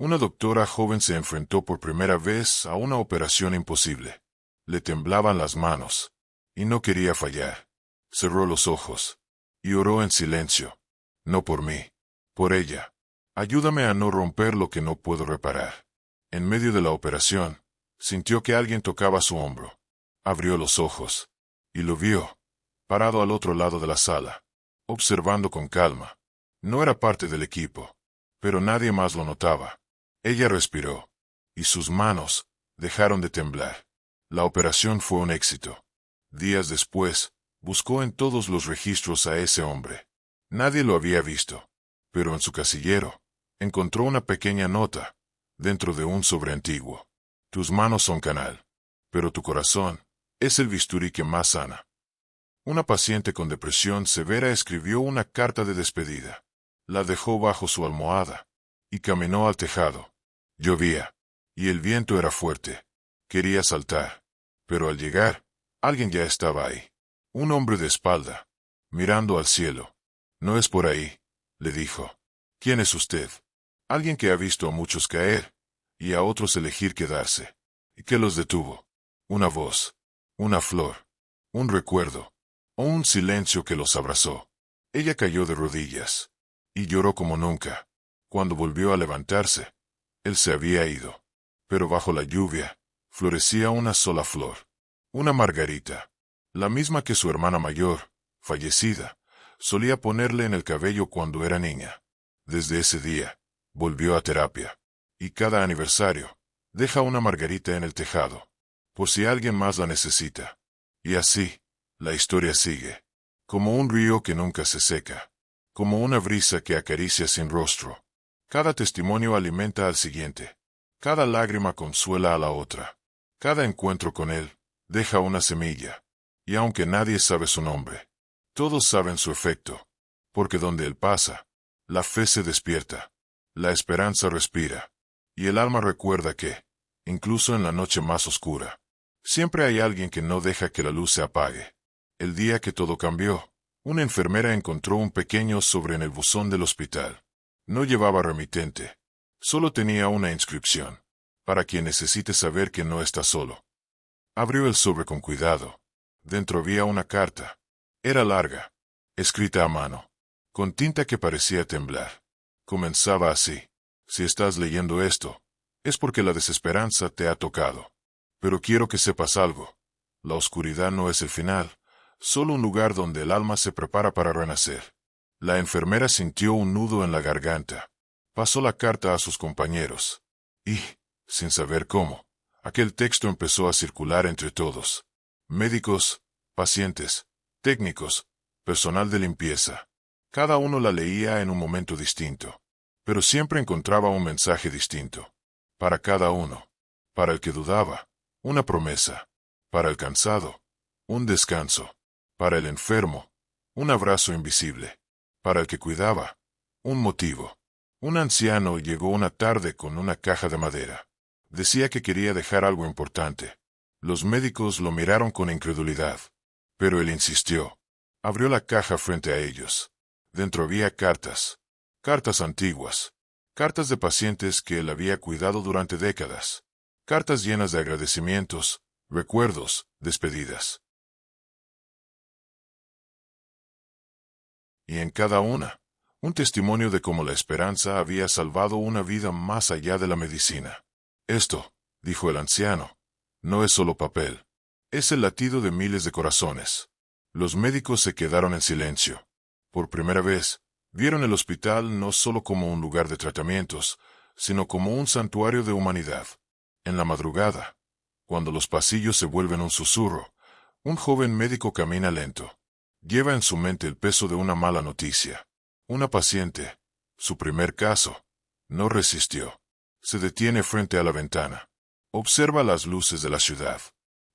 Una doctora joven se enfrentó por primera vez a una operación imposible. Le temblaban las manos. Y no quería fallar. Cerró los ojos. Y oró en silencio. No por mí. Por ella. Ayúdame a no romper lo que no puedo reparar. En medio de la operación, sintió que alguien tocaba su hombro. Abrió los ojos. Y lo vio. Parado al otro lado de la sala. Observando con calma. No era parte del equipo. Pero nadie más lo notaba. Ella respiró. Y sus manos dejaron de temblar. La operación fue un éxito. Días después, buscó en todos los registros a ese hombre. Nadie lo había visto. Pero en su casillero, encontró una pequeña nota, dentro de un sobre antiguo. Tus manos son canal. Pero tu corazón es el bisturí que más sana. Una paciente con depresión severa escribió una carta de despedida. La dejó bajo su almohada. Y caminó al tejado. Llovía. Y el viento era fuerte. Quería saltar. Pero al llegar, alguien ya estaba ahí. Un hombre de espalda, mirando al cielo. No es por ahí, le dijo. ¿Quién es usted? Alguien que ha visto a muchos caer, y a otros elegir quedarse. ¿Y qué los detuvo? Una voz, una flor, un recuerdo, o un silencio que los abrazó. Ella cayó de rodillas, y lloró como nunca. Cuando volvió a levantarse, él se había ido. Pero bajo la lluvia, florecía una sola flor. Una margarita. La misma que su hermana mayor, fallecida, solía ponerle en el cabello cuando era niña. Desde ese día, volvió a terapia. Y cada aniversario, deja una margarita en el tejado. Por si alguien más la necesita. Y así, la historia sigue. Como un río que nunca se seca. Como una brisa que acaricia sin rostro. Cada testimonio alimenta al siguiente. Cada lágrima consuela a la otra. Cada encuentro con él deja una semilla. Y aunque nadie sabe su nombre, todos saben su efecto. Porque donde él pasa, la fe se despierta. La esperanza respira. Y el alma recuerda que, incluso en la noche más oscura, siempre hay alguien que no deja que la luz se apague. El día que todo cambió, una enfermera encontró un pequeño sobre en el buzón del hospital. No llevaba remitente. Solo tenía una inscripción. Para quien necesite saber que no está solo. Abrió el sobre con cuidado. Dentro había una carta. Era larga, escrita a mano, con tinta que parecía temblar. Comenzaba así: si estás leyendo esto, es porque la desesperanza te ha tocado. Pero quiero que sepas algo. La oscuridad no es el final, solo un lugar donde el alma se prepara para renacer. La enfermera sintió un nudo en la garganta. Pasó la carta a sus compañeros. Y, sin saber cómo, aquel texto empezó a circular entre todos. Médicos, pacientes, técnicos, personal de limpieza. Cada uno la leía en un momento distinto, pero siempre encontraba un mensaje distinto. Para cada uno. Para el que dudaba, una promesa. Para el cansado, un descanso. Para el enfermo, un abrazo invisible. Para el que cuidaba, un motivo. Un anciano llegó una tarde con una caja de madera. Decía que quería dejar algo importante. Los médicos lo miraron con incredulidad, pero él insistió. Abrió la caja frente a ellos. Dentro había cartas. Cartas antiguas. Cartas de pacientes que él había cuidado durante décadas. Cartas llenas de agradecimientos, recuerdos, despedidas. Y en cada una, un testimonio de cómo la esperanza había salvado una vida más allá de la medicina. Esto, dijo el anciano, no es solo papel. Es el latido de miles de corazones. Los médicos se quedaron en silencio. Por primera vez, vieron el hospital no solo como un lugar de tratamientos, sino como un santuario de humanidad. En la madrugada, cuando los pasillos se vuelven un susurro, un joven médico camina lento. Lleva en su mente el peso de una mala noticia. Una paciente, su primer caso, no resistió. Se detiene frente a la ventana. Observa las luces de la ciudad.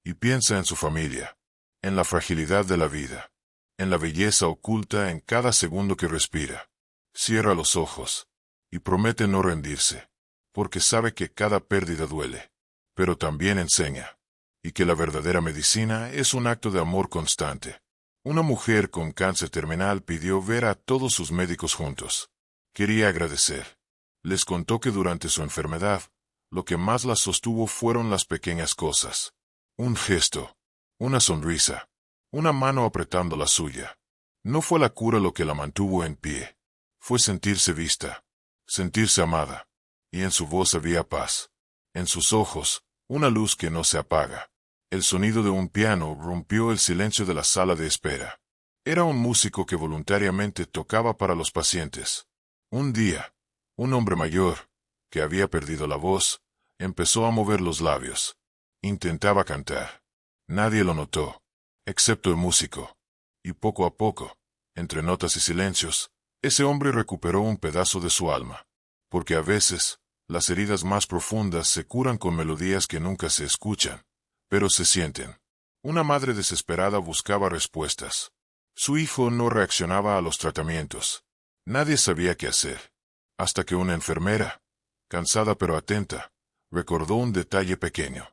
Y piensa en su familia, en la fragilidad de la vida, en la belleza oculta en cada segundo que respira. Cierra los ojos y promete no rendirse, porque sabe que cada pérdida duele, pero también enseña, y que la verdadera medicina es un acto de amor constante. Una mujer con cáncer terminal pidió ver a todos sus médicos juntos. Quería agradecer. Les contó que durante su enfermedad, lo que más la sostuvo fueron las pequeñas cosas. Un gesto, una sonrisa, una mano apretando la suya. No fue la cura lo que la mantuvo en pie. Fue sentirse vista, sentirse amada. Y en su voz había paz. En sus ojos, una luz que no se apaga. El sonido de un piano rompió el silencio de la sala de espera. Era un músico que voluntariamente tocaba para los pacientes. Un día, un hombre mayor, que había perdido la voz, empezó a mover los labios. Intentaba cantar. Nadie lo notó, excepto el músico. Y poco a poco, entre notas y silencios, ese hombre recuperó un pedazo de su alma. Porque a veces, las heridas más profundas se curan con melodías que nunca se escuchan, pero se sienten. Una madre desesperada buscaba respuestas. Su hijo no reaccionaba a los tratamientos. Nadie sabía qué hacer. Hasta que una enfermera, cansada pero atenta, recordó un detalle pequeño.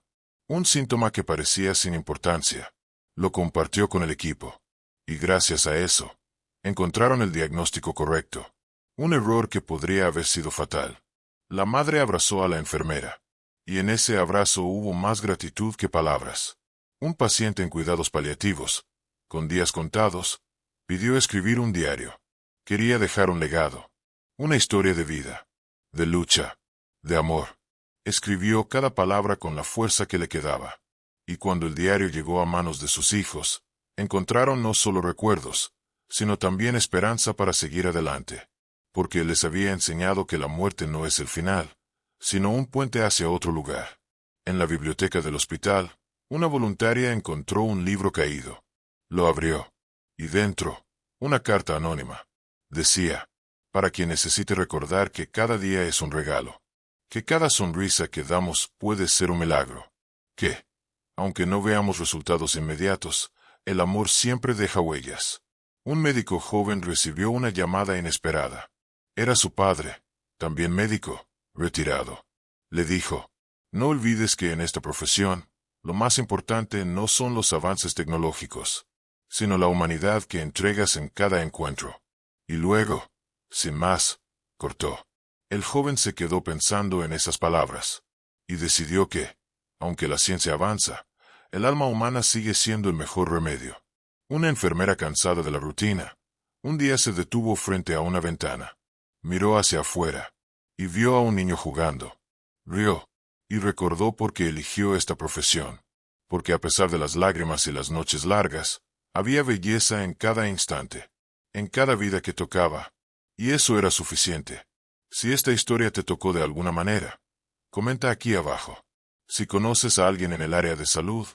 Un síntoma que parecía sin importancia. Lo compartió con el equipo. Y gracias a eso, encontraron el diagnóstico correcto. Un error que podría haber sido fatal. La madre abrazó a la enfermera. Y en ese abrazo hubo más gratitud que palabras. Un paciente en cuidados paliativos, con días contados, pidió escribir un diario. Quería dejar un legado. Una historia de vida, de lucha, de amor. Escribió cada palabra con la fuerza que le quedaba. Y cuando el diario llegó a manos de sus hijos, encontraron no solo recuerdos, sino también esperanza para seguir adelante. Porque les había enseñado que la muerte no es el final, sino un puente hacia otro lugar. En la biblioteca del hospital, una voluntaria encontró un libro caído. Lo abrió. Y dentro, una carta anónima. Decía: para quien necesite recordar que cada día es un regalo. Que cada sonrisa que damos puede ser un milagro. Que, aunque no veamos resultados inmediatos, el amor siempre deja huellas. Un médico joven recibió una llamada inesperada. Era su padre, también médico, retirado. Le dijo: no olvides que en esta profesión, lo más importante no son los avances tecnológicos, sino la humanidad que entregas en cada encuentro. Y luego, sin más, cortó. El joven se quedó pensando en esas palabras, y decidió que, aunque la ciencia avanza, El alma humana sigue siendo el mejor remedio. Una enfermera cansada de la rutina, un día se detuvo frente a una ventana. Miró hacia afuera y vio a un niño jugando. Rió y recordó por qué eligió esta profesión. Porque a pesar de las lágrimas y las noches largas, había belleza en cada instante, en cada vida que tocaba. Y eso era suficiente. Si esta historia te tocó de alguna manera, comenta aquí abajo. Si conoces a alguien en el área de salud,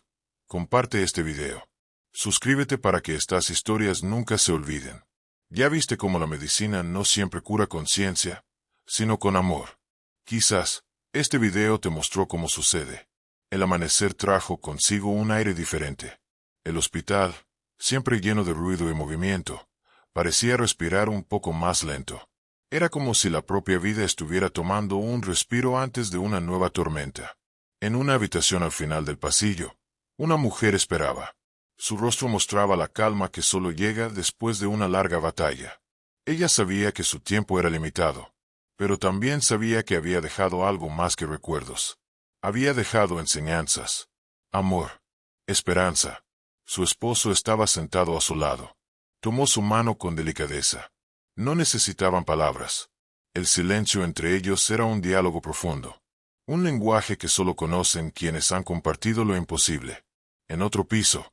comparte este video. Suscríbete para que estas historias nunca se olviden. Ya viste cómo la medicina no siempre cura con ciencia, sino con amor. Quizás, este video te mostró cómo sucede. El amanecer trajo consigo un aire diferente. El hospital, siempre lleno de ruido y movimiento, parecía respirar un poco más lento. Era como si la propia vida estuviera tomando un respiro antes de una nueva tormenta. En una habitación al final del pasillo, una mujer esperaba. Su rostro mostraba la calma que solo llega después de una larga batalla. Ella sabía que su tiempo era limitado, pero también sabía que había dejado algo más que recuerdos. Había dejado enseñanzas, amor, esperanza. Su esposo estaba sentado a su lado. Tomó su mano con delicadeza. No necesitaban palabras. El silencio entre ellos era un diálogo profundo. Un lenguaje que solo conocen quienes han compartido lo imposible. En otro piso,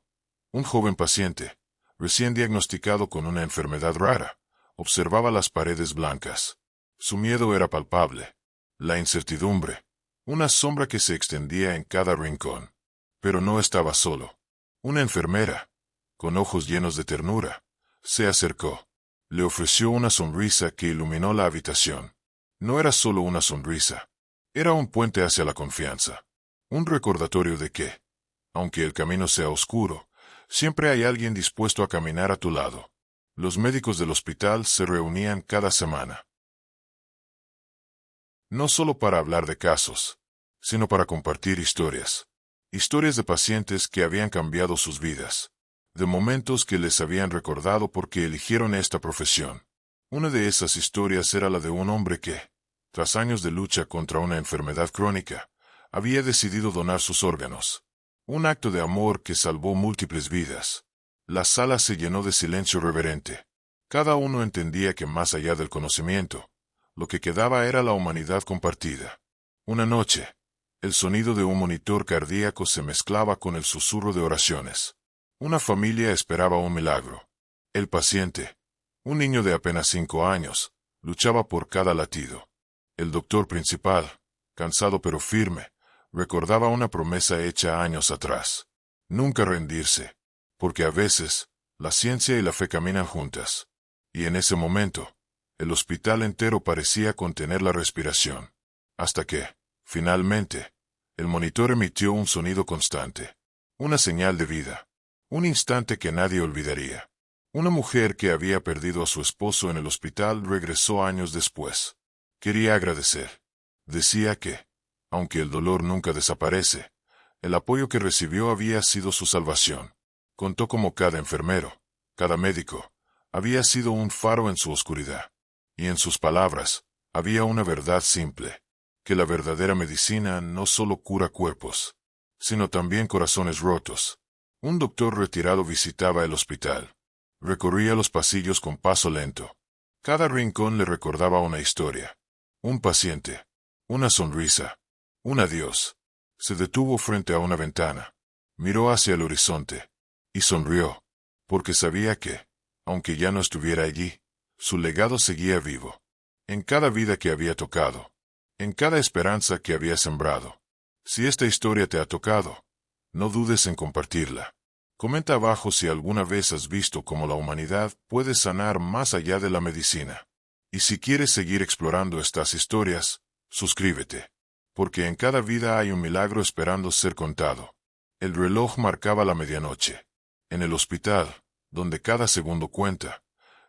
un joven paciente, recién diagnosticado con una enfermedad rara, observaba las paredes blancas. Su miedo era palpable. La incertidumbre, una sombra que se extendía en cada rincón. Pero no estaba solo. Una enfermera, con ojos llenos de ternura, se acercó. Le ofreció una sonrisa que iluminó la habitación. No era solo una sonrisa. Era un puente hacia la confianza. Un recordatorio de que, aunque el camino sea oscuro, siempre hay alguien dispuesto a caminar a tu lado. Los médicos del hospital se reunían cada semana. No solo para hablar de casos, sino para compartir historias. Historias de pacientes que habían cambiado sus vidas. De momentos que les habían recordado por qué eligieron esta profesión. Una de esas historias era la de un hombre que, tras años de lucha contra una enfermedad crónica, había decidido donar sus órganos. Un acto de amor que salvó múltiples vidas. La sala se llenó de silencio reverente. Cada uno entendía que más allá del conocimiento, lo que quedaba era la humanidad compartida. Una noche, el sonido de un monitor cardíaco se mezclaba con el susurro de oraciones. Una familia esperaba un milagro. El paciente, un niño de apenas 5 años, luchaba por cada latido. El doctor principal, cansado pero firme, recordaba una promesa hecha años atrás. Nunca rendirse, porque a veces, la ciencia y la fe caminan juntas. Y en ese momento, el hospital entero parecía contener la respiración. Hasta que, finalmente, el monitor emitió un sonido constante. Una señal de vida. Un instante que nadie olvidaría. Una mujer que había perdido a su esposo en el hospital regresó años después. Quería agradecer. Decía que, aunque el dolor nunca desaparece, el apoyo que recibió había sido su salvación. Contó cómo cada enfermero, cada médico, había sido un faro en su oscuridad. Y en sus palabras, había una verdad simple, que la verdadera medicina no solo cura cuerpos, sino también corazones rotos. Un doctor retirado visitaba el hospital. Recorría los pasillos con paso lento. Cada rincón le recordaba una historia. Un paciente. Una sonrisa. Un adiós. Se detuvo frente a una ventana. Miró hacia el horizonte. Y sonrió. Porque sabía que, aunque ya no estuviera allí, su legado seguía vivo. En cada vida que había tocado. En cada esperanza que había sembrado. Si esta historia te ha tocado, no dudes en compartirla. Comenta abajo si alguna vez has visto cómo la humanidad puede sanar más allá de la medicina. Y si quieres seguir explorando estas historias, suscríbete. Porque en cada vida hay un milagro esperando ser contado. El reloj marcaba la medianoche. En el hospital, donde cada segundo cuenta,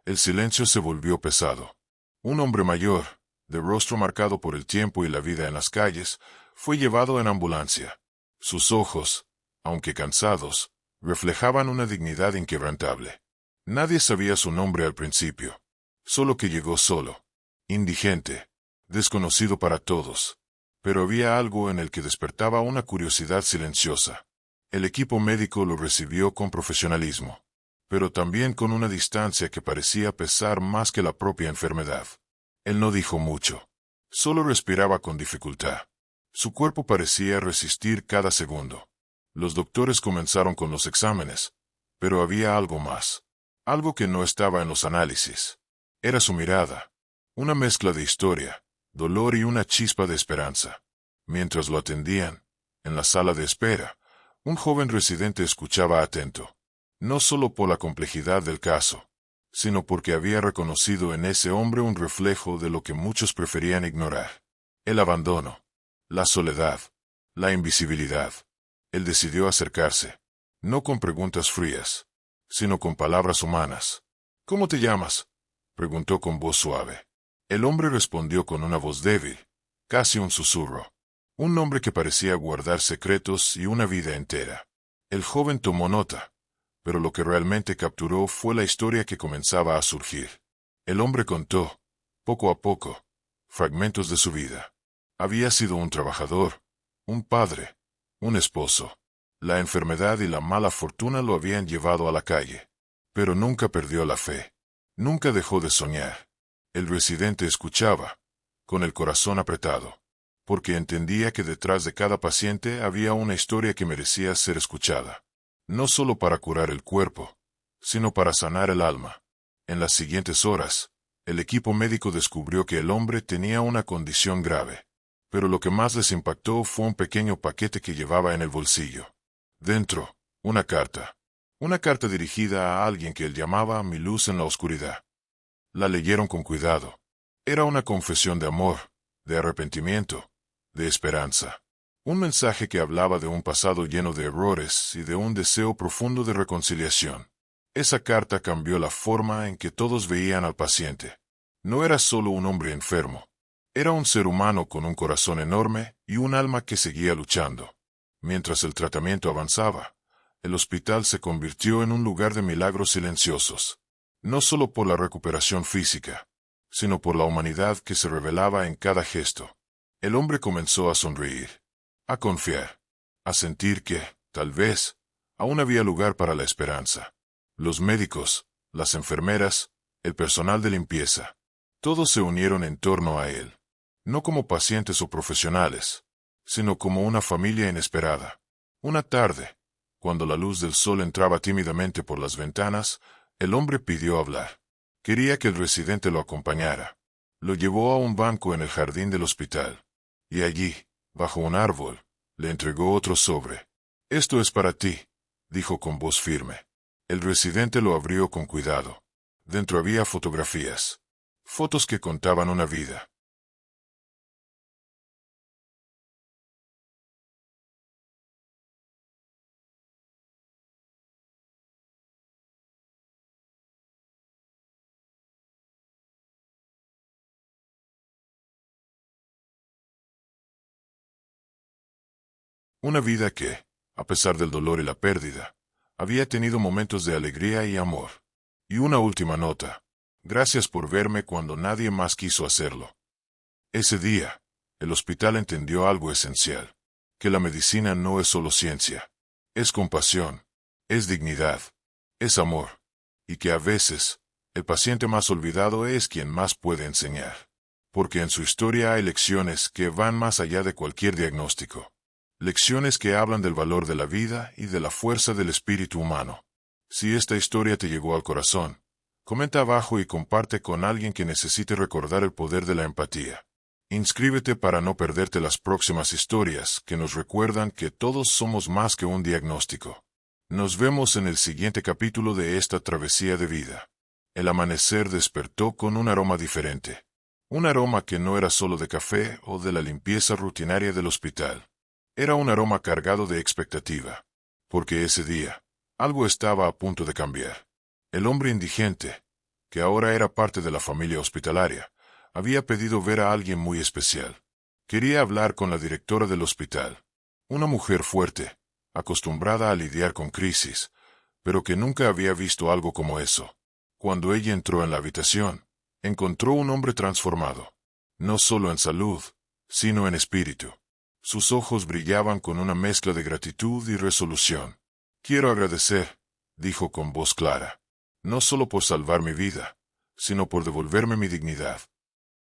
el silencio se volvió pesado. Un hombre mayor, de rostro marcado por el tiempo y la vida en las calles, fue llevado en ambulancia. Sus ojos, aunque cansados, reflejaban una dignidad inquebrantable. Nadie sabía su nombre al principio. Solo que llegó solo, indigente, desconocido para todos. Pero había algo en el que despertaba una curiosidad silenciosa. El equipo médico lo recibió con profesionalismo, pero también con una distancia que parecía pesar más que la propia enfermedad. Él no dijo mucho. Solo respiraba con dificultad. Su cuerpo parecía resistir cada segundo. Los doctores comenzaron con los exámenes, pero había algo más. Algo que no estaba en los análisis. Era su mirada. Una mezcla de historia, dolor y una chispa de esperanza. Mientras lo atendían, en la sala de espera, un joven residente escuchaba atento. No solo por la complejidad del caso, sino porque había reconocido en ese hombre un reflejo de lo que muchos preferían ignorar. El abandono, la soledad, la invisibilidad. Él decidió acercarse, no con preguntas frías, sino con palabras humanas. ¿Cómo te llamas?, preguntó con voz suave. El hombre respondió con una voz débil, casi un susurro. Un nombre que parecía guardar secretos y una vida entera. El joven tomó nota, pero lo que realmente capturó fue la historia que comenzaba a surgir. El hombre contó, poco a poco, fragmentos de su vida. Había sido un trabajador, un padre, un esposo. La enfermedad y la mala fortuna lo habían llevado a la calle. Pero nunca perdió la fe. Nunca dejó de soñar. El residente escuchaba, con el corazón apretado, porque entendía que detrás de cada paciente había una historia que merecía ser escuchada. No solo para curar el cuerpo, sino para sanar el alma. En las siguientes horas, el equipo médico descubrió que el hombre tenía una condición grave. Pero lo que más les impactó fue un pequeño paquete que llevaba en el bolsillo. Dentro, una carta. Una carta dirigida a alguien que él llamaba mi luz en la oscuridad. La leyeron con cuidado. Era una confesión de amor, de arrepentimiento, de esperanza. Un mensaje que hablaba de un pasado lleno de errores y de un deseo profundo de reconciliación. Esa carta cambió la forma en que todos veían al paciente. No era solo un hombre enfermo. Era un ser humano con un corazón enorme y un alma que seguía luchando. Mientras el tratamiento avanzaba, el hospital se convirtió en un lugar de milagros silenciosos. No solo por la recuperación física, sino por la humanidad que se revelaba en cada gesto. El hombre comenzó a sonreír, a confiar, a sentir que, tal vez, aún había lugar para la esperanza. Los médicos, las enfermeras, el personal de limpieza, todos se unieron en torno a él. No como pacientes o profesionales, sino como una familia inesperada. Una tarde, cuando la luz del sol entraba tímidamente por las ventanas, el hombre pidió hablar. Quería que el residente lo acompañara. Lo llevó a un banco en el jardín del hospital. Y allí, bajo un árbol, le entregó otro sobre. «Esto es para ti», dijo con voz firme. El residente lo abrió con cuidado. Dentro había fotografías. Fotos que contaban una vida. Una vida que, a pesar del dolor y la pérdida, había tenido momentos de alegría y amor. Y una última nota. Gracias por verme cuando nadie más quiso hacerlo. Ese día, el hospital entendió algo esencial. Que la medicina no es solo ciencia. Es compasión. Es dignidad. Es amor. Y que a veces, el paciente más olvidado es quien más puede enseñar. Porque en su historia hay lecciones que van más allá de cualquier diagnóstico. Lecciones que hablan del valor de la vida y de la fuerza del espíritu humano. Si esta historia te llegó al corazón, comenta abajo y comparte con alguien que necesite recordar el poder de la empatía. Inscríbete para no perderte las próximas historias que nos recuerdan que todos somos más que un diagnóstico. Nos vemos en el siguiente capítulo de esta travesía de vida. El amanecer despertó con un aroma diferente. Un aroma que no era solo de café o de la limpieza rutinaria del hospital. Era un aroma cargado de expectativa. Porque ese día, algo estaba a punto de cambiar. El hombre indigente, que ahora era parte de la familia hospitalaria, había pedido ver a alguien muy especial. Quería hablar con la directora del hospital. Una mujer fuerte, acostumbrada a lidiar con crisis, pero que nunca había visto algo como eso. Cuando ella entró en la habitación, encontró un hombre transformado. No solo en salud, sino en espíritu. Sus ojos brillaban con una mezcla de gratitud y resolución. Quiero agradecer, dijo con voz clara, no solo por salvar mi vida, sino por devolverme mi dignidad.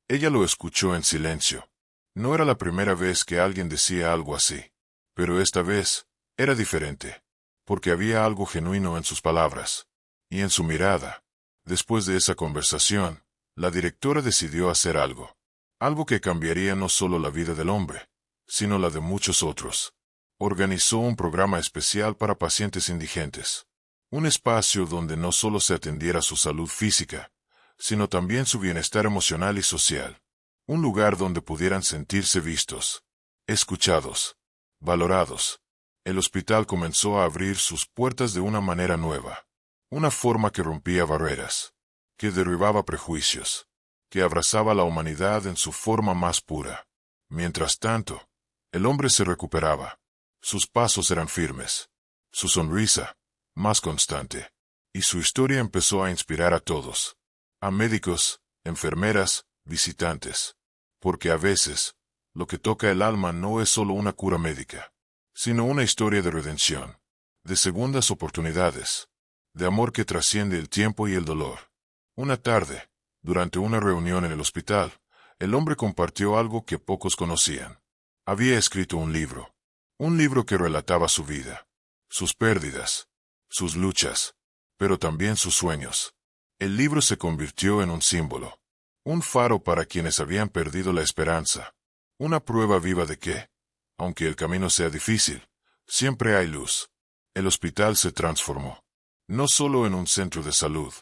Ella lo escuchó en silencio. No era la primera vez que alguien decía algo así, pero esta vez era diferente, porque había algo genuino en sus palabras y en su mirada. Después de esa conversación, la directora decidió hacer algo que cambiaría no solo la vida del hombre, sino la de muchos otros. Organizó un programa especial para pacientes indigentes. Un espacio donde no solo se atendiera su salud física, sino también su bienestar emocional y social. Un lugar donde pudieran sentirse vistos, escuchados, valorados. El hospital comenzó a abrir sus puertas de una manera nueva. Una forma que rompía barreras, que derribaba prejuicios, que abrazaba a la humanidad en su forma más pura. Mientras tanto, el hombre se recuperaba. Sus pasos eran firmes, su sonrisa más constante, y su historia empezó a inspirar a todos, a médicos, enfermeras, visitantes, porque a veces, lo que toca el alma no es solo una cura médica, sino una historia de redención, de segundas oportunidades, de amor que trasciende el tiempo y el dolor. Una tarde, durante una reunión en el hospital, el hombre compartió algo que pocos conocían. Había escrito un libro que relataba su vida, sus pérdidas, sus luchas, pero también sus sueños. El libro se convirtió en un símbolo, un faro para quienes habían perdido la esperanza, una prueba viva de que, aunque el camino sea difícil, siempre hay luz. El hospital se transformó, no solo en un centro de salud,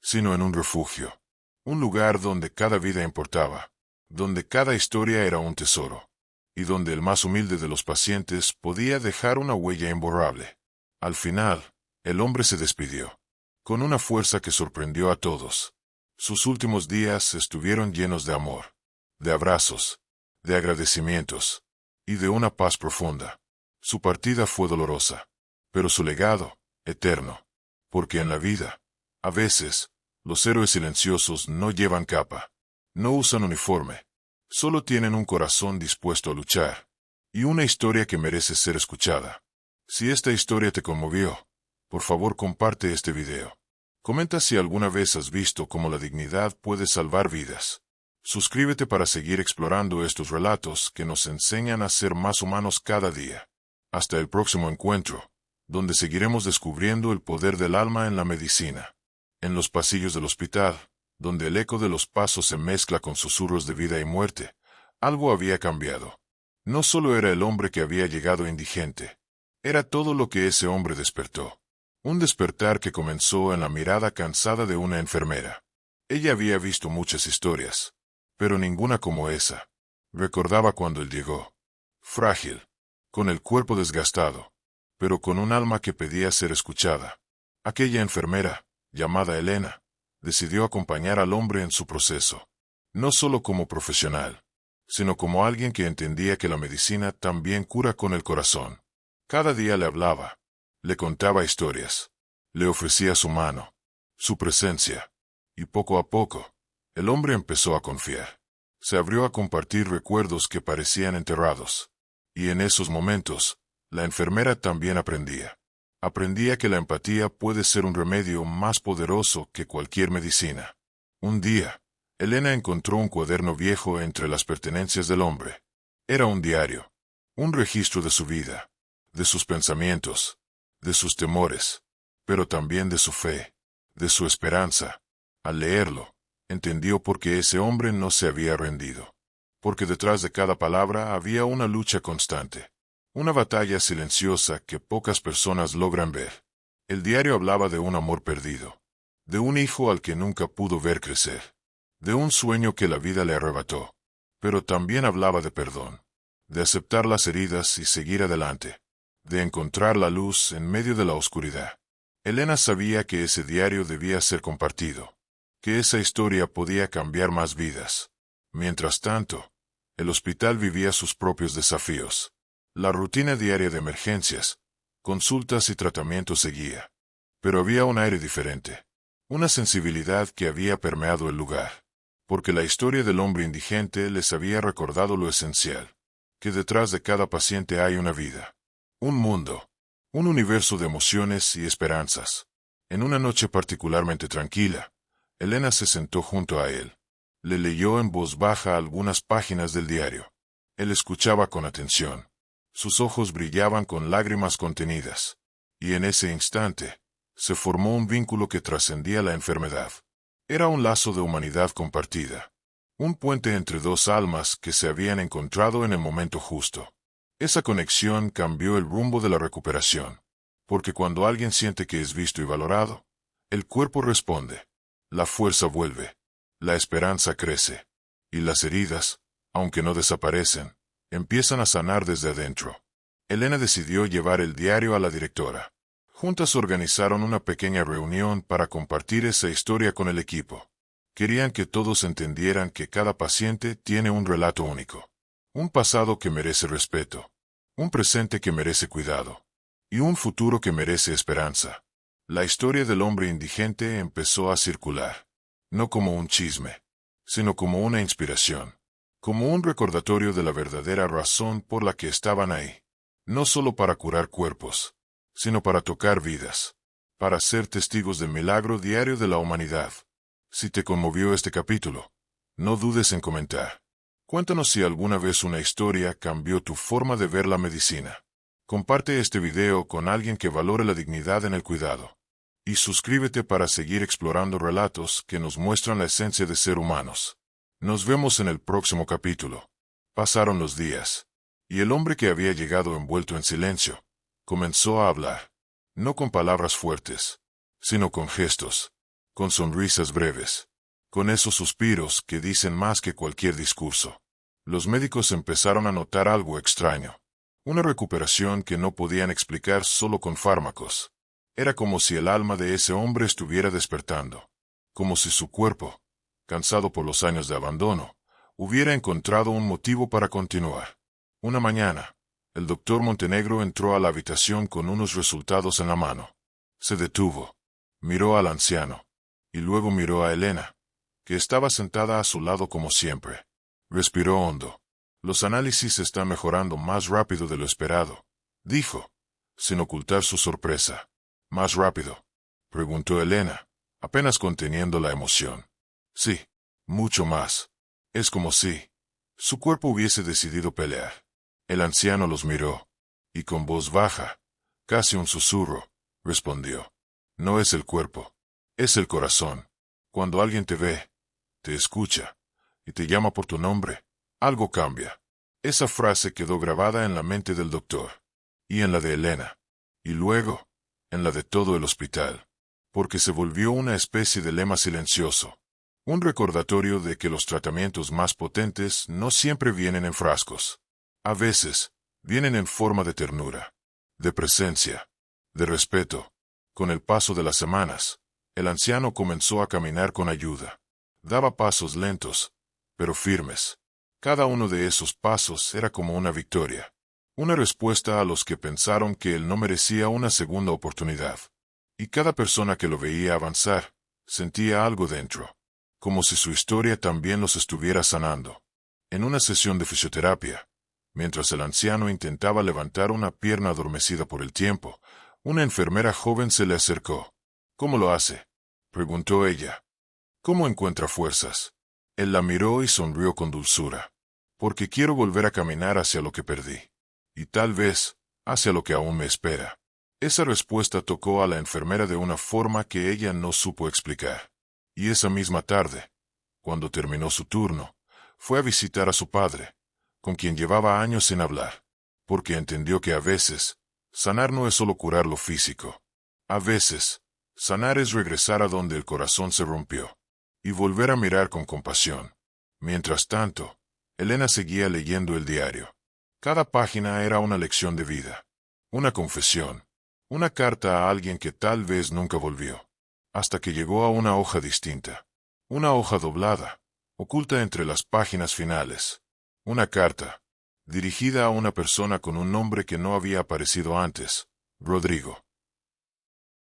sino en un refugio, un lugar donde cada vida importaba, donde cada historia era un tesoro, y donde el más humilde de los pacientes podía dejar una huella imborrable. Al final, el hombre se despidió, con una fuerza que sorprendió a todos. Sus últimos días estuvieron llenos de amor, de abrazos, de agradecimientos, y de una paz profunda. Su partida fue dolorosa, pero su legado, eterno, porque en la vida, a veces, los héroes silenciosos no llevan capa, no usan uniforme, solo tienen un corazón dispuesto a luchar, y una historia que merece ser escuchada. Si esta historia te conmovió, por favor comparte este video. Comenta si alguna vez has visto cómo la dignidad puede salvar vidas. Suscríbete para seguir explorando estos relatos que nos enseñan a ser más humanos cada día. Hasta el próximo encuentro, donde seguiremos descubriendo el poder del alma en la medicina. En los pasillos del hospital, donde el eco de los pasos se mezcla con susurros de vida y muerte, algo había cambiado. No solo era el hombre que había llegado indigente, era todo lo que ese hombre despertó. Un despertar que comenzó en la mirada cansada de una enfermera. Ella había visto muchas historias, pero ninguna como esa. Recordaba cuando él llegó, frágil, con el cuerpo desgastado, pero con un alma que pedía ser escuchada. Aquella enfermera, llamada Elena, decidió acompañar al hombre en su proceso, no solo como profesional, sino como alguien que entendía que la medicina también cura con el corazón. Cada día le hablaba, le contaba historias, le ofrecía su mano, su presencia, y poco a poco, el hombre empezó a confiar. Se abrió a compartir recuerdos que parecían enterrados, y en esos momentos, la enfermera también aprendía. Aprendía que la empatía puede ser un remedio más poderoso que cualquier medicina. Un día, Elena encontró un cuaderno viejo entre las pertenencias del hombre. Era un diario, un registro de su vida, de sus pensamientos, de sus temores, pero también de su fe, de su esperanza. Al leerlo, entendió por qué ese hombre no se había rendido. Porque detrás de cada palabra había una lucha constante. Una batalla silenciosa que pocas personas logran ver. El diario hablaba de un amor perdido, de un hijo al que nunca pudo ver crecer, de un sueño que la vida le arrebató, pero también hablaba de perdón, de aceptar las heridas y seguir adelante, de encontrar la luz en medio de la oscuridad. Elena sabía que ese diario debía ser compartido, que esa historia podía cambiar más vidas. Mientras tanto, el hospital vivía sus propios desafíos. La rutina diaria de emergencias, consultas y tratamientos seguía. Pero había un aire diferente, una sensibilidad que había permeado el lugar, porque la historia del hombre indigente les había recordado lo esencial. que detrás de cada paciente hay una vida, un mundo, un universo de emociones y esperanzas. En una noche particularmente tranquila, Elena se sentó junto a él. Le leyó en voz baja algunas páginas del diario. Él escuchaba con atención. Sus ojos brillaban con lágrimas contenidas. Y en ese instante, se formó un vínculo que trascendía la enfermedad. Era un lazo de humanidad compartida. Un puente entre dos almas que se habían encontrado en el momento justo. Esa conexión cambió el rumbo de la recuperación. Porque cuando alguien siente que es visto y valorado, el cuerpo responde. La fuerza vuelve. La esperanza crece. Y las heridas, aunque no desaparecen, empiezan a sanar desde adentro. Elena decidió llevar el diario a la directora. Juntas organizaron una pequeña reunión para compartir esa historia con el equipo. Querían que todos entendieran que cada paciente tiene un relato único. Un pasado que merece respeto. Un presente que merece cuidado. Y un futuro que merece esperanza. La historia del hombre indigente empezó a circular. No como un chisme, sino como una inspiración. Como un recordatorio de la verdadera razón por la que estaban ahí. No solo para curar cuerpos, sino para tocar vidas. Para ser testigos del milagro diario de la humanidad. Si te conmovió este capítulo, no dudes en comentar. Cuéntanos si alguna vez una historia cambió tu forma de ver la medicina. Comparte este video con alguien que valore la dignidad en el cuidado. Y suscríbete para seguir explorando relatos que nos muestran la esencia de ser humanos. Nos vemos en el próximo capítulo. Pasaron los días. Y el hombre que había llegado envuelto en silencio, comenzó a hablar. No con palabras fuertes, sino con gestos, con sonrisas breves, con esos suspiros que dicen más que cualquier discurso. Los médicos empezaron a notar algo extraño. Una recuperación que no podían explicar solo con fármacos. Era como si el alma de ese hombre estuviera despertando. Como si su cuerpo, cansado por los años de abandono, hubiera encontrado un motivo para continuar. Una mañana, el doctor Montenegro entró a la habitación con unos resultados en la mano. Se detuvo, miró al anciano, y luego miró a Elena, que estaba sentada a su lado como siempre. Respiró hondo. Los análisis están mejorando más rápido de lo esperado, dijo, sin ocultar su sorpresa. ¿Más rápido?, preguntó Elena, apenas conteniendo la emoción. Sí, mucho más. Es como si su cuerpo hubiese decidido pelear. El anciano los miró, y con voz baja, casi un susurro, respondió. No es el cuerpo, es el corazón. Cuando alguien te ve, te escucha, y te llama por tu nombre, algo cambia. Esa frase quedó grabada en la mente del doctor, y en la de Elena, y luego, en la de todo el hospital, porque se volvió una especie de lema silencioso. Un recordatorio de que los tratamientos más potentes no siempre vienen en frascos. A veces, vienen en forma de ternura, de presencia, de respeto. Con el paso de las semanas, el anciano comenzó a caminar con ayuda. Daba pasos lentos, pero firmes. Cada uno de esos pasos era como una victoria. Una respuesta a los que pensaron que él no merecía una segunda oportunidad. Y cada persona que lo veía avanzar, sentía algo dentro. Como si su historia también los estuviera sanando. En una sesión de fisioterapia, mientras el anciano intentaba levantar una pierna adormecida por el tiempo, una enfermera joven se le acercó. ¿Cómo lo hace?, preguntó ella. ¿Cómo encuentra fuerzas? Él la miró y sonrió con dulzura. Porque quiero volver a caminar hacia lo que perdí. Y tal vez, hacia lo que aún me espera. Esa respuesta tocó a la enfermera de una forma que ella no supo explicar. Y esa misma tarde, cuando terminó su turno, fue a visitar a su padre, con quien llevaba años sin hablar, porque entendió que a veces, sanar no es solo curar lo físico. A veces, sanar es regresar a donde el corazón se rompió, y volver a mirar con compasión. Mientras tanto, Elena seguía leyendo el diario. Cada página era una lección de vida, una confesión, una carta a alguien que tal vez nunca volvió, hasta que llegó a una hoja distinta, una hoja doblada, oculta entre las páginas finales, una carta, dirigida a una persona con un nombre que no había aparecido antes, Rodrigo.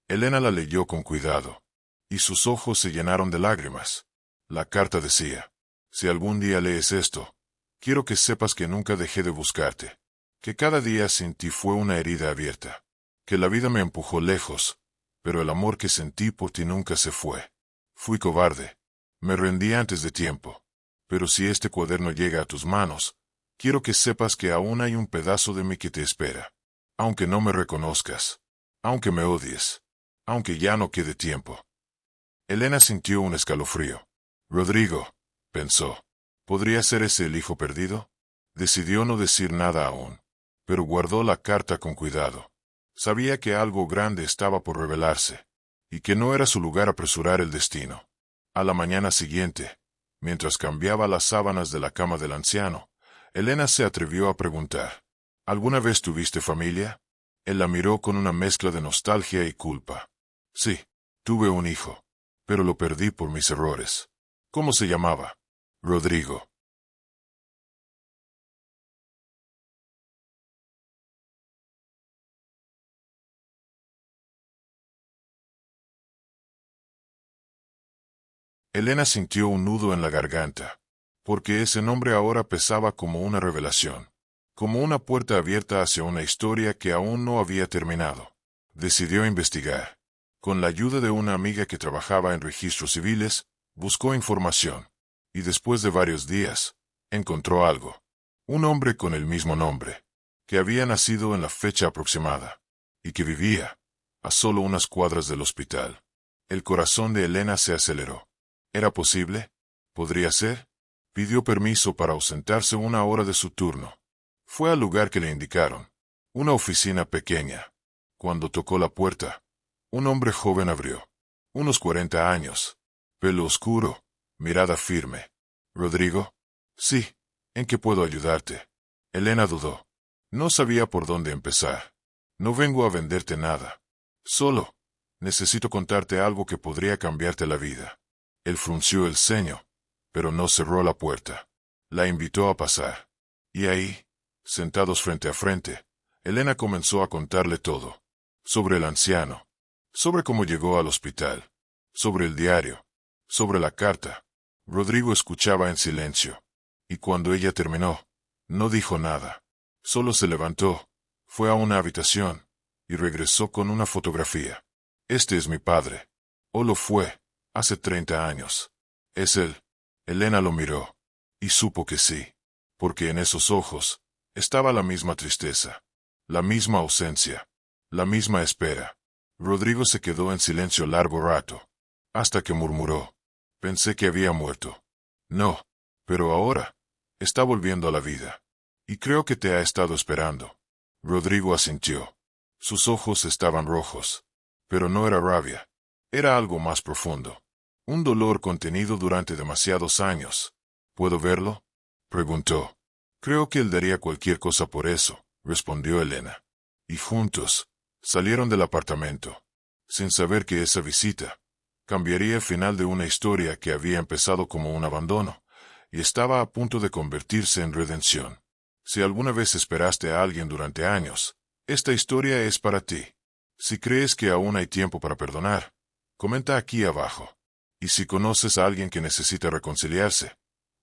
Elena la leyó con cuidado, y sus ojos se llenaron de lágrimas. La carta decía, si algún día lees esto, Quiero que sepas que nunca dejé de buscarte. Que cada día sin ti fue una herida abierta. Que la vida me empujó lejos, pero el amor que sentí por ti nunca se fue. Fui cobarde. Me rendí antes de tiempo. Pero si este cuaderno llega a tus manos, quiero que sepas que aún hay un pedazo de mí que te espera. Aunque no me reconozcas. Aunque me odies. Aunque ya no quede tiempo. Elena sintió un escalofrío. Rodrigo, pensó. ¿Podría ser ese el hijo perdido? Decidió no decir nada aún, pero guardó la carta con cuidado. Sabía que algo grande estaba por revelarse, y que no era su lugar apresurar el destino. A la mañana siguiente, mientras cambiaba las sábanas de la cama del anciano, Elena se atrevió a preguntar, ¿alguna vez tuviste familia? Él la miró con una mezcla de nostalgia y culpa. Sí, tuve un hijo, pero lo perdí por mis errores. ¿Cómo se llamaba? Rodrigo. Elena sintió un nudo en la garganta, porque ese nombre ahora pesaba como una revelación, como una puerta abierta hacia una historia que aún no había terminado. Decidió investigar. Con la ayuda de una amiga que trabajaba en registros civiles, buscó información, y después de varios días, encontró algo. Un hombre con el mismo nombre, que había nacido en la fecha aproximada, y que vivía a solo unas cuadras del hospital. El corazón de Elena se aceleró. ¿Era posible? ¿Podría ser? Pidió permiso para ausentarse una hora de su turno. Fue al lugar que le indicaron, una oficina pequeña. Cuando tocó la puerta, un hombre joven abrió. Unos 40 años. Pelo oscuro, mirada firme. ¿Rodrigo? Sí. ¿En qué puedo ayudarte? Elena dudó. No sabía por dónde empezar. No vengo a venderte nada. Solo, necesito contarte algo que podría cambiarte la vida. Él frunció el ceño, pero no cerró la puerta. La invitó a pasar. Y ahí, sentados frente a frente, Elena comenzó a contarle todo. Sobre el anciano. Sobre cómo llegó al hospital. Sobre el diario. Sobre la carta. Rodrigo escuchaba en silencio. Y cuando ella terminó, no dijo nada. Solo se levantó, fue a una habitación, y regresó con una fotografía. Este es mi padre. O lo fue. Hace 30 años. Es él. Elena lo miró. Y supo que sí. Porque en esos ojos estaba la misma tristeza. La misma ausencia. La misma espera. Rodrigo se quedó en silencio largo rato. Hasta que murmuró. Pensé que había muerto. No. Pero ahora está volviendo a la vida. Y creo que te ha estado esperando. Rodrigo asintió. Sus ojos estaban rojos. Pero no era rabia. Era algo más profundo. Un dolor contenido durante demasiados años. ¿Puedo verlo? Preguntó. Creo que él daría cualquier cosa por eso, respondió Elena. Y juntos, salieron del apartamento, sin saber que esa visita cambiaría el final de una historia que había empezado como un abandono, y estaba a punto de convertirse en redención. Si alguna vez esperaste a alguien durante años, esta historia es para ti. Si crees que aún hay tiempo para perdonar, comenta aquí abajo. Y si conoces a alguien que necesita reconciliarse,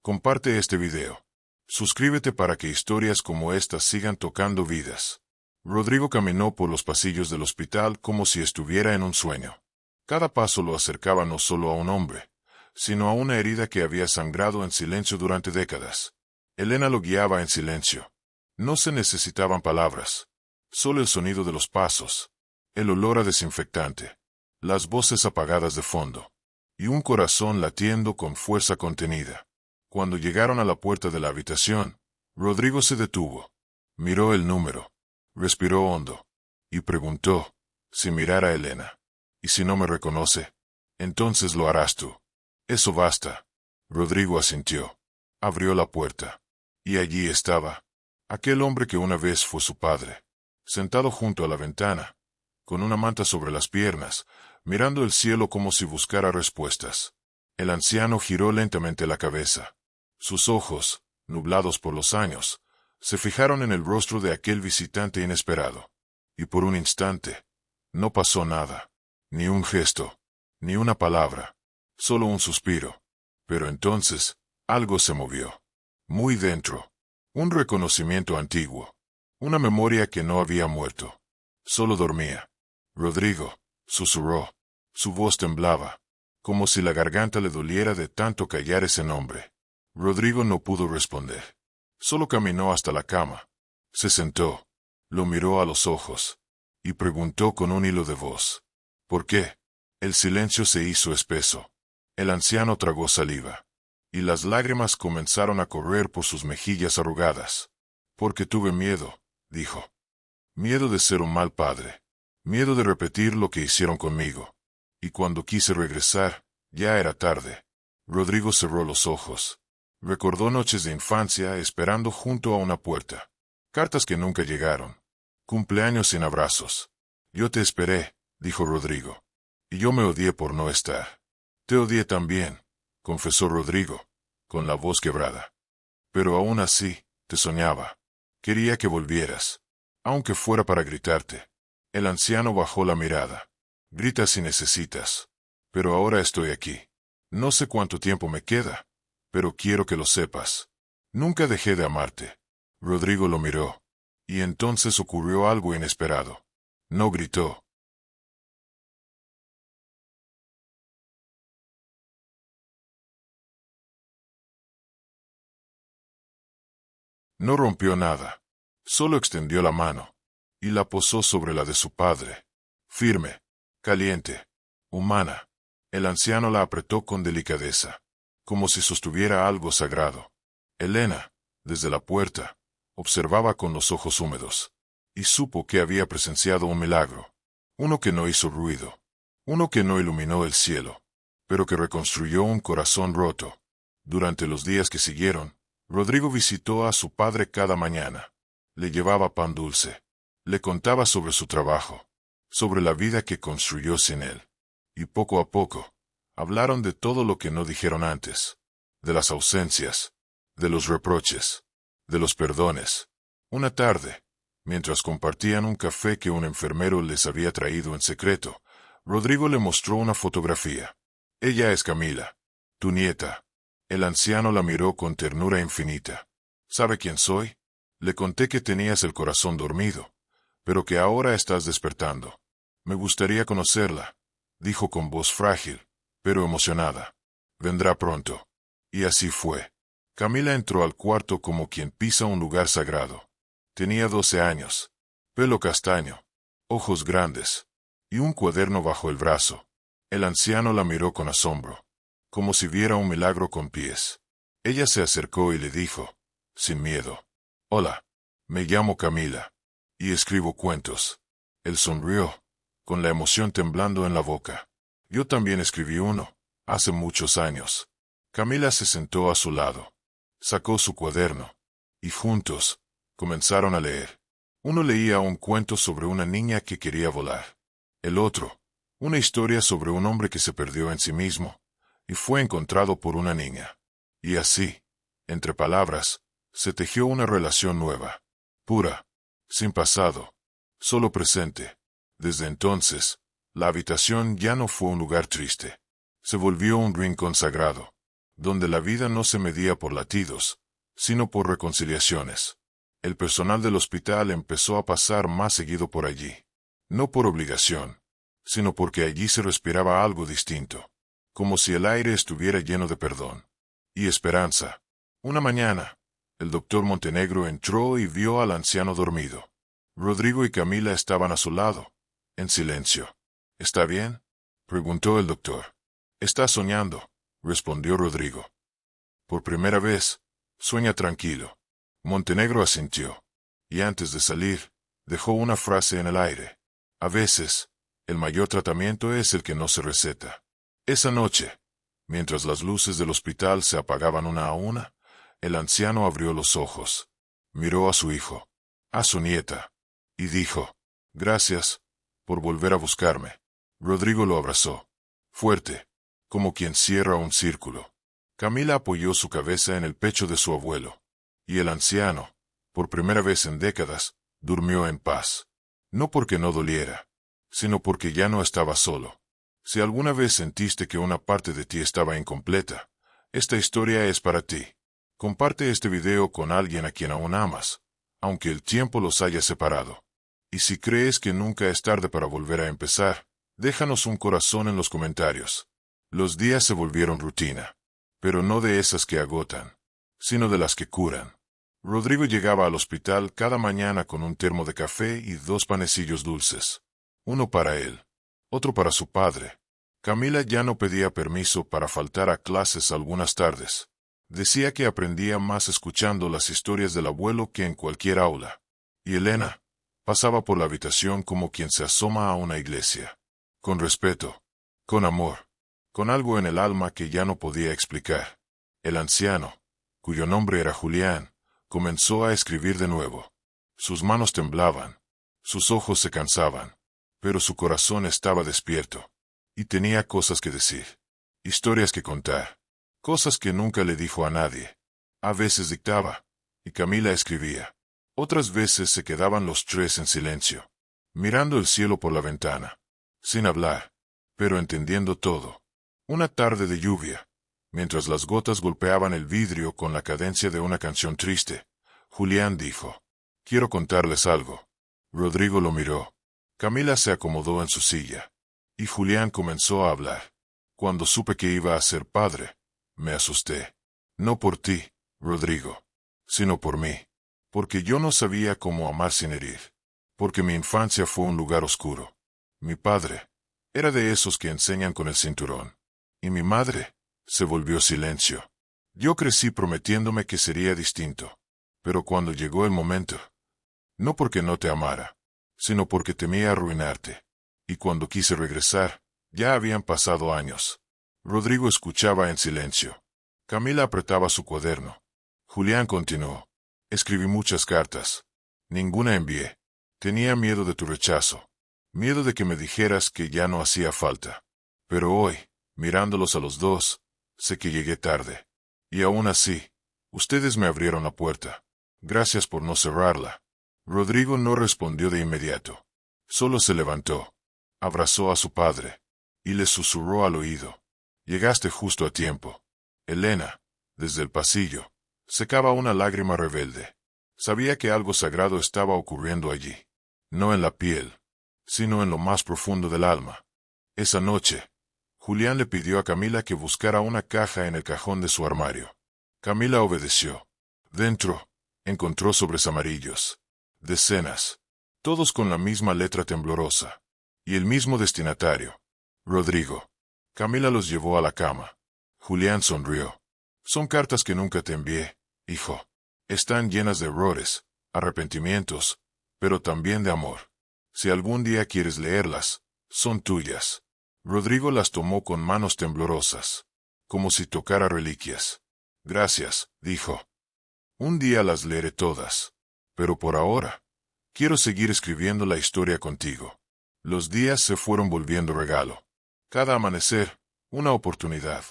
comparte este video. Suscríbete para que historias como estas sigan tocando vidas. Rodrigo caminó por los pasillos del hospital como si estuviera en un sueño. Cada paso lo acercaba no solo a un hombre, sino a una herida que había sangrado en silencio durante décadas. Elena lo guiaba en silencio. No se necesitaban palabras, solo el sonido de los pasos, el olor a desinfectante, las voces apagadas de fondo, y un corazón latiendo con fuerza contenida. Cuando llegaron a la puerta de la habitación, Rodrigo se detuvo, miró el número, respiró hondo, y preguntó si mirara a Elena. ¿Y si no me reconoce? Entonces lo harás tú. Eso basta. Rodrigo asintió. Abrió la puerta. Y allí estaba aquel hombre que una vez fue su padre, sentado junto a la ventana, con una manta sobre las piernas, mirando el cielo como si buscara respuestas. El anciano giró lentamente la cabeza. Sus ojos, nublados por los años, se fijaron en el rostro de aquel visitante inesperado. Y por un instante, no pasó nada. Ni un gesto, ni una palabra, solo un suspiro. Pero entonces, algo se movió. Muy dentro. Un reconocimiento antiguo. Una memoria que no había muerto. Solo dormía. Rodrigo, susurró. Su voz temblaba, como si la garganta le doliera de tanto callar ese nombre. Rodrigo no pudo responder. Solo caminó hasta la cama. Se sentó. Lo miró a los ojos. Y preguntó con un hilo de voz. ¿Por qué? El silencio se hizo espeso. El anciano tragó saliva. Y las lágrimas comenzaron a correr por sus mejillas arrugadas. Porque tuve miedo, dijo. Miedo de ser un mal padre. Miedo de repetir lo que hicieron conmigo. Y cuando quise regresar, ya era tarde. Rodrigo cerró los ojos. Recordó noches de infancia esperando junto a una puerta. Cartas que nunca llegaron. Cumpleaños sin abrazos. Yo te esperé, dijo Rodrigo. Y yo me odié por no estar. Te odié también, confesó Rodrigo, con la voz quebrada. Pero aún así, te soñaba. Quería que volvieras. Aunque fuera para gritarte. El anciano bajó la mirada. Grita si necesitas. Pero ahora estoy aquí. No sé cuánto tiempo me queda, pero quiero que lo sepas. Nunca dejé de amarte. Rodrigo lo miró. Y entonces ocurrió algo inesperado. No gritó. No rompió nada. Solo extendió la mano. Y la posó sobre la de su padre. Firme. Caliente. Humana. El anciano la apretó con delicadeza. Como si sostuviera algo sagrado. Elena, desde la puerta, observaba con los ojos húmedos. Y supo que había presenciado un milagro. Uno que no hizo ruido. Uno que no iluminó el cielo. Pero que reconstruyó un corazón roto. Durante los días que siguieron, Rodrigo visitó a su padre cada mañana. Le llevaba pan dulce. Le contaba sobre su trabajo. Sobre la vida que construyó sin él. Y poco a poco, hablaron de todo lo que no dijeron antes. De las ausencias. De los reproches. De los perdones. Una tarde, mientras compartían un café que un enfermero les había traído en secreto, Rodrigo le mostró una fotografía. Ella es Camila, tu nieta. El anciano la miró con ternura infinita. ¿Sabe quién soy? Le conté que tenías el corazón dormido, pero que ahora estás despertando. Me gustaría conocerla, dijo con voz frágil, pero emocionada. Vendrá pronto. Y así fue. Camila entró al cuarto como quien pisa un lugar sagrado. Tenía 12 años, pelo castaño, ojos grandes, y un cuaderno bajo el brazo. El anciano la miró con asombro, como si viera un milagro con pies. Ella se acercó y le dijo, sin miedo, «Hola, me llamo Camila, y escribo cuentos». Él sonrió, con la emoción temblando en la boca. «Yo también escribí uno, hace muchos años». Camila se sentó a su lado. Sacó su cuaderno, y juntos, comenzaron a leer. Uno leía un cuento sobre una niña que quería volar. El otro, una historia sobre un hombre que se perdió en sí mismo, y fue encontrado por una niña. Y así, entre palabras, se tejió una relación nueva, pura, sin pasado, solo presente. Desde entonces, la habitación ya no fue un lugar triste. Se volvió un rincón sagrado, donde la vida no se medía por latidos, sino por reconciliaciones. El personal del hospital empezó a pasar más seguido por allí. No por obligación, sino porque allí se respiraba algo distinto, como si el aire estuviera lleno de perdón y esperanza. Una mañana, el doctor Montenegro entró y vio al anciano dormido. Rodrigo y Camila estaban a su lado, en silencio. ¿Está bien?, preguntó el doctor. «Está soñando», respondió Rodrigo. «Por primera vez, sueña tranquilo». Montenegro asintió, y antes de salir, dejó una frase en el aire. «A veces, el mayor tratamiento es el que no se receta». Esa noche, mientras las luces del hospital se apagaban una a una, el anciano abrió los ojos, miró a su hijo, a su nieta, y dijo, «Gracias por volver a buscarme». Rodrigo lo abrazó, fuerte, como quien cierra un círculo. Camila apoyó su cabeza en el pecho de su abuelo, y el anciano, por primera vez en décadas, durmió en paz. No porque no doliera, sino porque ya no estaba solo. Si alguna vez sentiste que una parte de ti estaba incompleta, esta historia es para ti. Comparte este video con alguien a quien aún amas, aunque el tiempo los haya separado. Y si crees que nunca es tarde para volver a empezar, déjanos un corazón en los comentarios. Los días se volvieron rutina, pero no de esas que agotan, sino de las que curan. Rodrigo llegaba al hospital cada mañana con un termo de café y 2 panecillos dulces. Uno para él, otro para su padre. Camila ya no pedía permiso para faltar a clases algunas tardes. Decía que aprendía más escuchando las historias del abuelo que en cualquier aula. Y Elena pasaba por la habitación como quien se asoma a una iglesia. Con respeto, con amor, con algo en el alma que ya no podía explicar. El anciano, cuyo nombre era Julián, comenzó a escribir de nuevo. Sus manos temblaban, sus ojos se cansaban, pero su corazón estaba despierto. Y tenía cosas que decir, historias que contar, cosas que nunca le dijo a nadie. A veces dictaba, y Camila escribía. Otras veces se quedaban los 3 en silencio, mirando el cielo por la ventana, sin hablar, pero entendiendo todo. Una tarde de lluvia, mientras las gotas golpeaban el vidrio con la cadencia de una canción triste, Julián dijo: «Quiero contarles algo». Rodrigo lo miró. Camila se acomodó en su silla. Y Julián comenzó a hablar. «Cuando supe que iba a ser padre, me asusté. No por ti, Rodrigo, sino por mí. Porque yo no sabía cómo amar sin herir. Porque mi infancia fue un lugar oscuro. Mi padre era de esos que enseñan con el cinturón. Y mi madre se volvió silencio. Yo crecí prometiéndome que sería distinto. Pero cuando llegó el momento, no porque no te amara, sino porque temía arruinarte. Y cuando quise regresar, ya habían pasado años». Rodrigo escuchaba en silencio. Camila apretaba su cuaderno. Julián continuó: «Escribí muchas cartas. Ninguna envié. Tenía miedo de tu rechazo. Miedo de que me dijeras que ya no hacía falta. Pero hoy, mirándolos a los dos, sé que llegué tarde. Y aún así, ustedes me abrieron la puerta. Gracias por no cerrarla». Rodrigo no respondió de inmediato. Solo se levantó, abrazó a su padre, y le susurró al oído: «Llegaste justo a tiempo». Elena, desde el pasillo, secaba una lágrima rebelde. Sabía que algo sagrado estaba ocurriendo allí. No en la piel, sino en lo más profundo del alma. Esa noche, Julián le pidió a Camila que buscara una caja en el cajón de su armario. Camila obedeció. Dentro, encontró sobres amarillos. Decenas. Todos con la misma letra temblorosa. Y el mismo destinatario: Rodrigo. Camila los llevó a la cama. Julián sonrió. «Son cartas que nunca te envié, hijo. Están llenas de errores, arrepentimientos, pero también de amor. Si algún día quieres leerlas, son tuyas». Rodrigo las tomó con manos temblorosas, como si tocara reliquias. «Gracias», dijo. «Un día las leeré todas. Pero por ahora, quiero seguir escribiendo la historia contigo». Los días se fueron volviendo regalo. Cada amanecer, una oportunidad.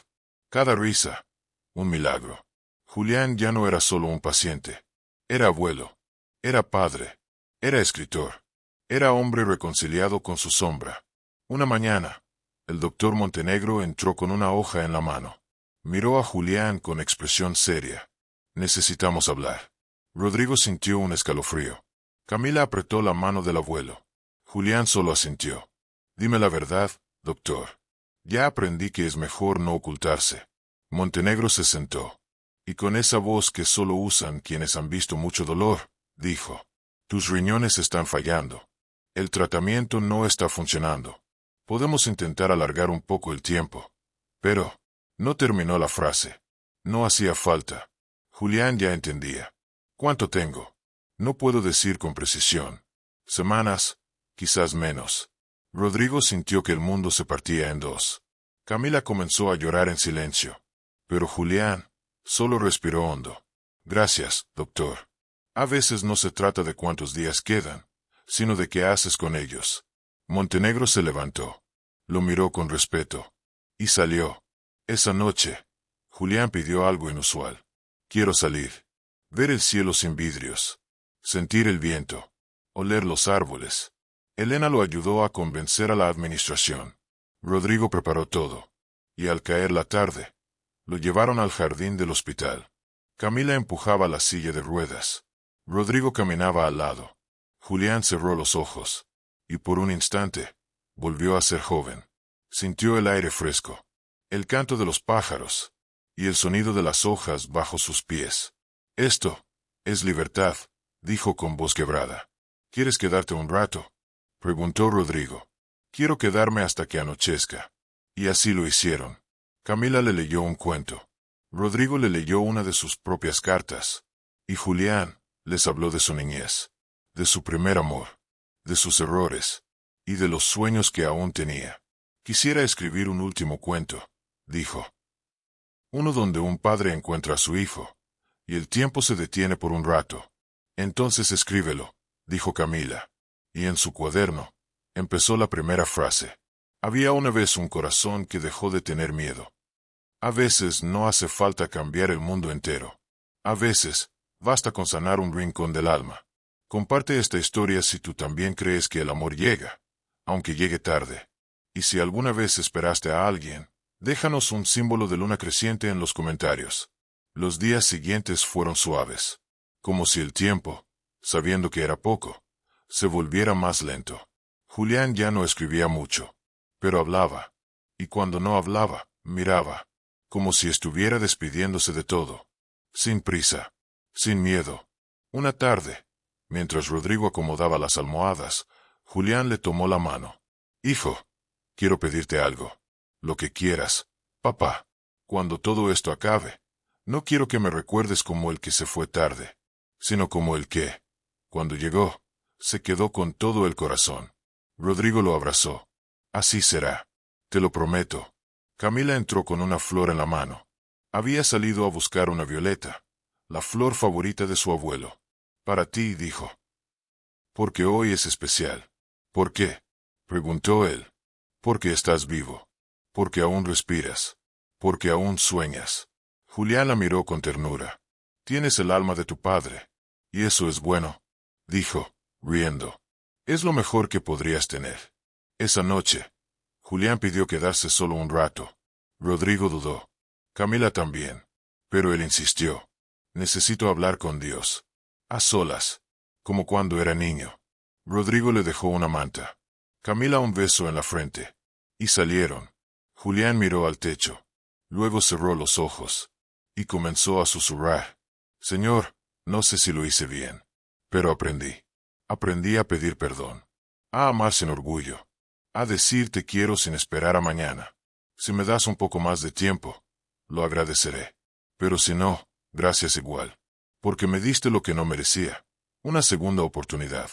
Cada risa, un milagro. Julián ya no era solo un paciente. Era abuelo. Era padre. Era escritor. Era hombre reconciliado con su sombra. Una mañana, el doctor Montenegro entró con una hoja en la mano. Miró a Julián con expresión seria. «Necesitamos hablar». Rodrigo sintió un escalofrío. Camila apretó la mano del abuelo. Julián solo asintió. «Dime la verdad, doctor. Ya aprendí que es mejor no ocultarse». Montenegro se sentó. Y con esa voz que solo usan quienes han visto mucho dolor, dijo: «Tus riñones están fallando. El tratamiento no está funcionando. Podemos intentar alargar un poco el tiempo». Pero no terminó la frase. No hacía falta. Julián ya entendía. «¿Cuánto tengo? No puedo decir con precisión. Semanas, quizás menos». Rodrigo sintió que el mundo se partía en dos. Camila comenzó a llorar en silencio. Pero Julián solo respiró hondo. «Gracias, doctor. A veces no se trata de cuántos días quedan, sino de qué haces con ellos». Montenegro se levantó. Lo miró con respeto. Y salió. Esa noche, Julián pidió algo inusual. «Quiero salir. Ver el cielo sin vidrios. Sentir el viento. Oler los árboles». Elena lo ayudó a convencer a la administración. Rodrigo preparó todo. Y al caer la tarde, lo llevaron al jardín del hospital. Camila empujaba la silla de ruedas. Rodrigo caminaba al lado. Julián cerró los ojos, y por un instante, volvió a ser joven. Sintió el aire fresco, el canto de los pájaros, y el sonido de las hojas bajo sus pies. Esto es libertad, dijo con voz quebrada. ¿Quieres quedarte un rato?, preguntó Rodrigo. Quiero quedarme hasta que anochezca. Y así lo hicieron. Camila le leyó un cuento. Rodrigo le leyó una de sus propias cartas. Y Julián les habló de su niñez, de su primer amor, de sus errores, y de los sueños que aún tenía. Quisiera escribir un último cuento, dijo. Uno donde un padre encuentra a su hijo, y el tiempo se detiene por un rato. Entonces escríbelo, dijo Camila. Y en su cuaderno, empezó la primera frase. Había una vez un corazón que dejó de tener miedo. A veces no hace falta cambiar el mundo entero. A veces, basta con sanar un rincón del alma. Comparte esta historia si tú también crees que el amor llega, aunque llegue tarde. Y si alguna vez esperaste a alguien, déjanos un símbolo de luna creciente en los comentarios. Los días siguientes fueron suaves, como si el tiempo, sabiendo que era poco, se volviera más lento. Julián ya no escribía mucho, pero hablaba, y cuando no hablaba, miraba, como si estuviera despidiéndose de todo, sin prisa, sin miedo. Una tarde, mientras Rodrigo acomodaba las almohadas, Julián le tomó la mano. Hijo, quiero pedirte algo. Lo que quieras, papá. Cuando todo esto acabe, no quiero que me recuerdes como el que se fue tarde, sino como el que, cuando llegó, se quedó con todo el corazón. Rodrigo lo abrazó. Así será. Te lo prometo. Camila entró con una flor en la mano. Había salido a buscar una violeta, la flor favorita de su abuelo. Para ti, dijo. Porque hoy es especial. ¿Por qué?, preguntó él. Porque estás vivo. Porque aún respiras. Porque aún sueñas. Julián la miró con ternura. Tienes el alma de tu padre. Y eso es bueno, dijo, riendo. Es lo mejor que podrías tener. Esa noche, Julián pidió quedarse solo un rato. Rodrigo dudó. Camila también. Pero él insistió. Necesito hablar con Dios. A solas. Como cuando era niño. Rodrigo le dejó una manta. Camila un beso en la frente. Y salieron. Julián miró al techo. Luego cerró los ojos. Y comenzó a susurrar. Señor, no sé si lo hice bien. Pero aprendí. Aprendí a pedir perdón. A amar sin orgullo. A decir te quiero sin esperar a mañana. Si me das un poco más de tiempo, lo agradeceré. Pero si no, gracias igual. Porque me diste lo que no merecía. Una segunda oportunidad.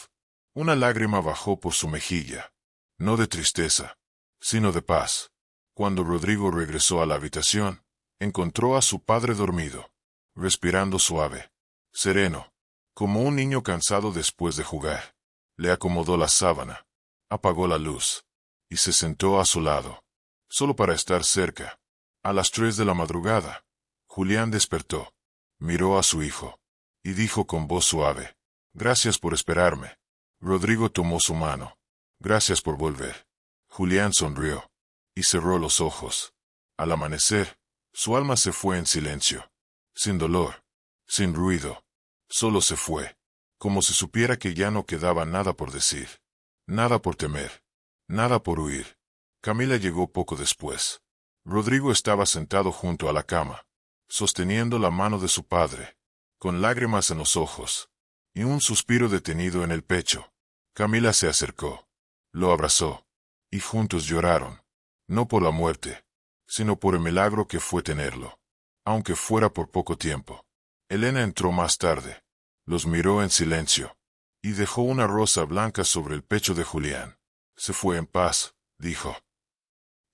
Una lágrima bajó por su mejilla. No de tristeza, sino de paz. Cuando Rodrigo regresó a la habitación, encontró a su padre dormido, respirando suave, sereno, como un niño cansado después de jugar. Le acomodó la sábana, apagó la luz, y se sentó a su lado, solo para estar cerca. A las 3 de la madrugada, Julián despertó, miró a su hijo, y dijo con voz suave, «Gracias por esperarme». Rodrigo tomó su mano. «Gracias por volver». Julián sonrió, y cerró los ojos. Al amanecer, su alma se fue en silencio, sin dolor, sin ruido, solo se fue, como si supiera que ya no quedaba nada por decir, nada por temer, nada por huir. Camila llegó poco después. Rodrigo estaba sentado junto a la cama, sosteniendo la mano de su padre, con lágrimas en los ojos, y un suspiro detenido en el pecho. Camila se acercó, lo abrazó, y juntos lloraron, no por la muerte, sino por el milagro que fue tenerlo, aunque fuera por poco tiempo. Elena entró más tarde, los miró en silencio, y dejó una rosa blanca sobre el pecho de Julián. Se fue en paz, dijo.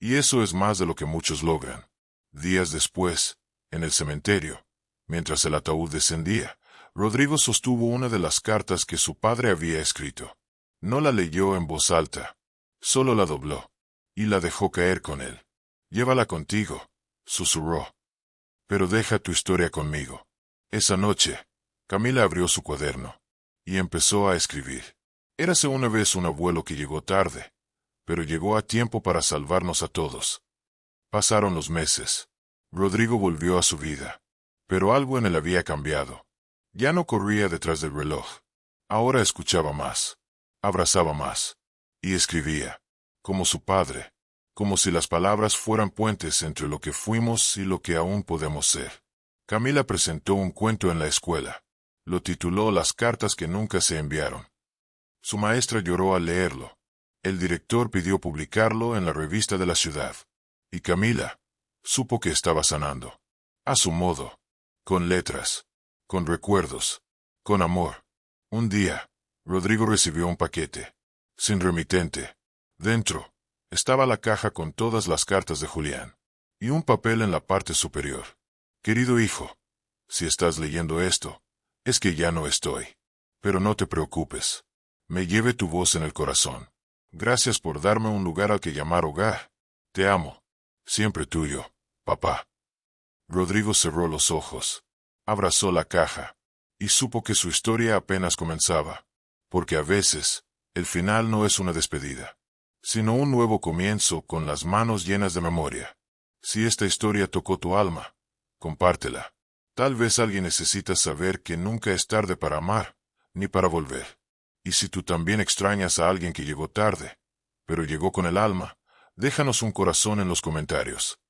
Y eso es más de lo que muchos logran. Días después, en el cementerio, mientras el ataúd descendía, Rodrigo sostuvo una de las cartas que su padre había escrito. No la leyó en voz alta, solo la dobló, y la dejó caer con él. «Llévala contigo», susurró. «Pero deja tu historia conmigo». Esa noche, Camila abrió su cuaderno, y empezó a escribir. Érase una vez un abuelo que llegó tarde, pero llegó a tiempo para salvarnos a todos. Pasaron los meses. Rodrigo volvió a su vida. Pero algo en él había cambiado. Ya no corría detrás del reloj. Ahora escuchaba más, abrazaba más, y escribía, como su padre, como si las palabras fueran puentes entre lo que fuimos y lo que aún podemos ser. Camila presentó un cuento en la escuela. Lo tituló Las cartas que nunca se enviaron. Su maestra lloró al leerlo. El director pidió publicarlo en la revista de la ciudad. Y Camila supo que estaba sanando. A su modo. Con letras. Con recuerdos. Con amor. Un día, Rodrigo recibió un paquete. Sin remitente. Dentro, estaba la caja con todas las cartas de Julián. Y un papel en la parte superior. Querido hijo, si estás leyendo esto, es que ya no estoy. Pero no te preocupes. Me lleve tu voz en el corazón. Gracias por darme un lugar al que llamar hogar. Te amo. Siempre tuyo, papá. Rodrigo cerró los ojos. Abrazó la caja. Y supo que su historia apenas comenzaba. Porque a veces, el final no es una despedida, sino un nuevo comienzo con las manos llenas de memoria. Si esta historia tocó tu alma, compártela. Tal vez alguien necesita saber que nunca es tarde para amar, ni para volver. Y si tú también extrañas a alguien que llegó tarde, pero llegó con el alma, déjanos un corazón en los comentarios.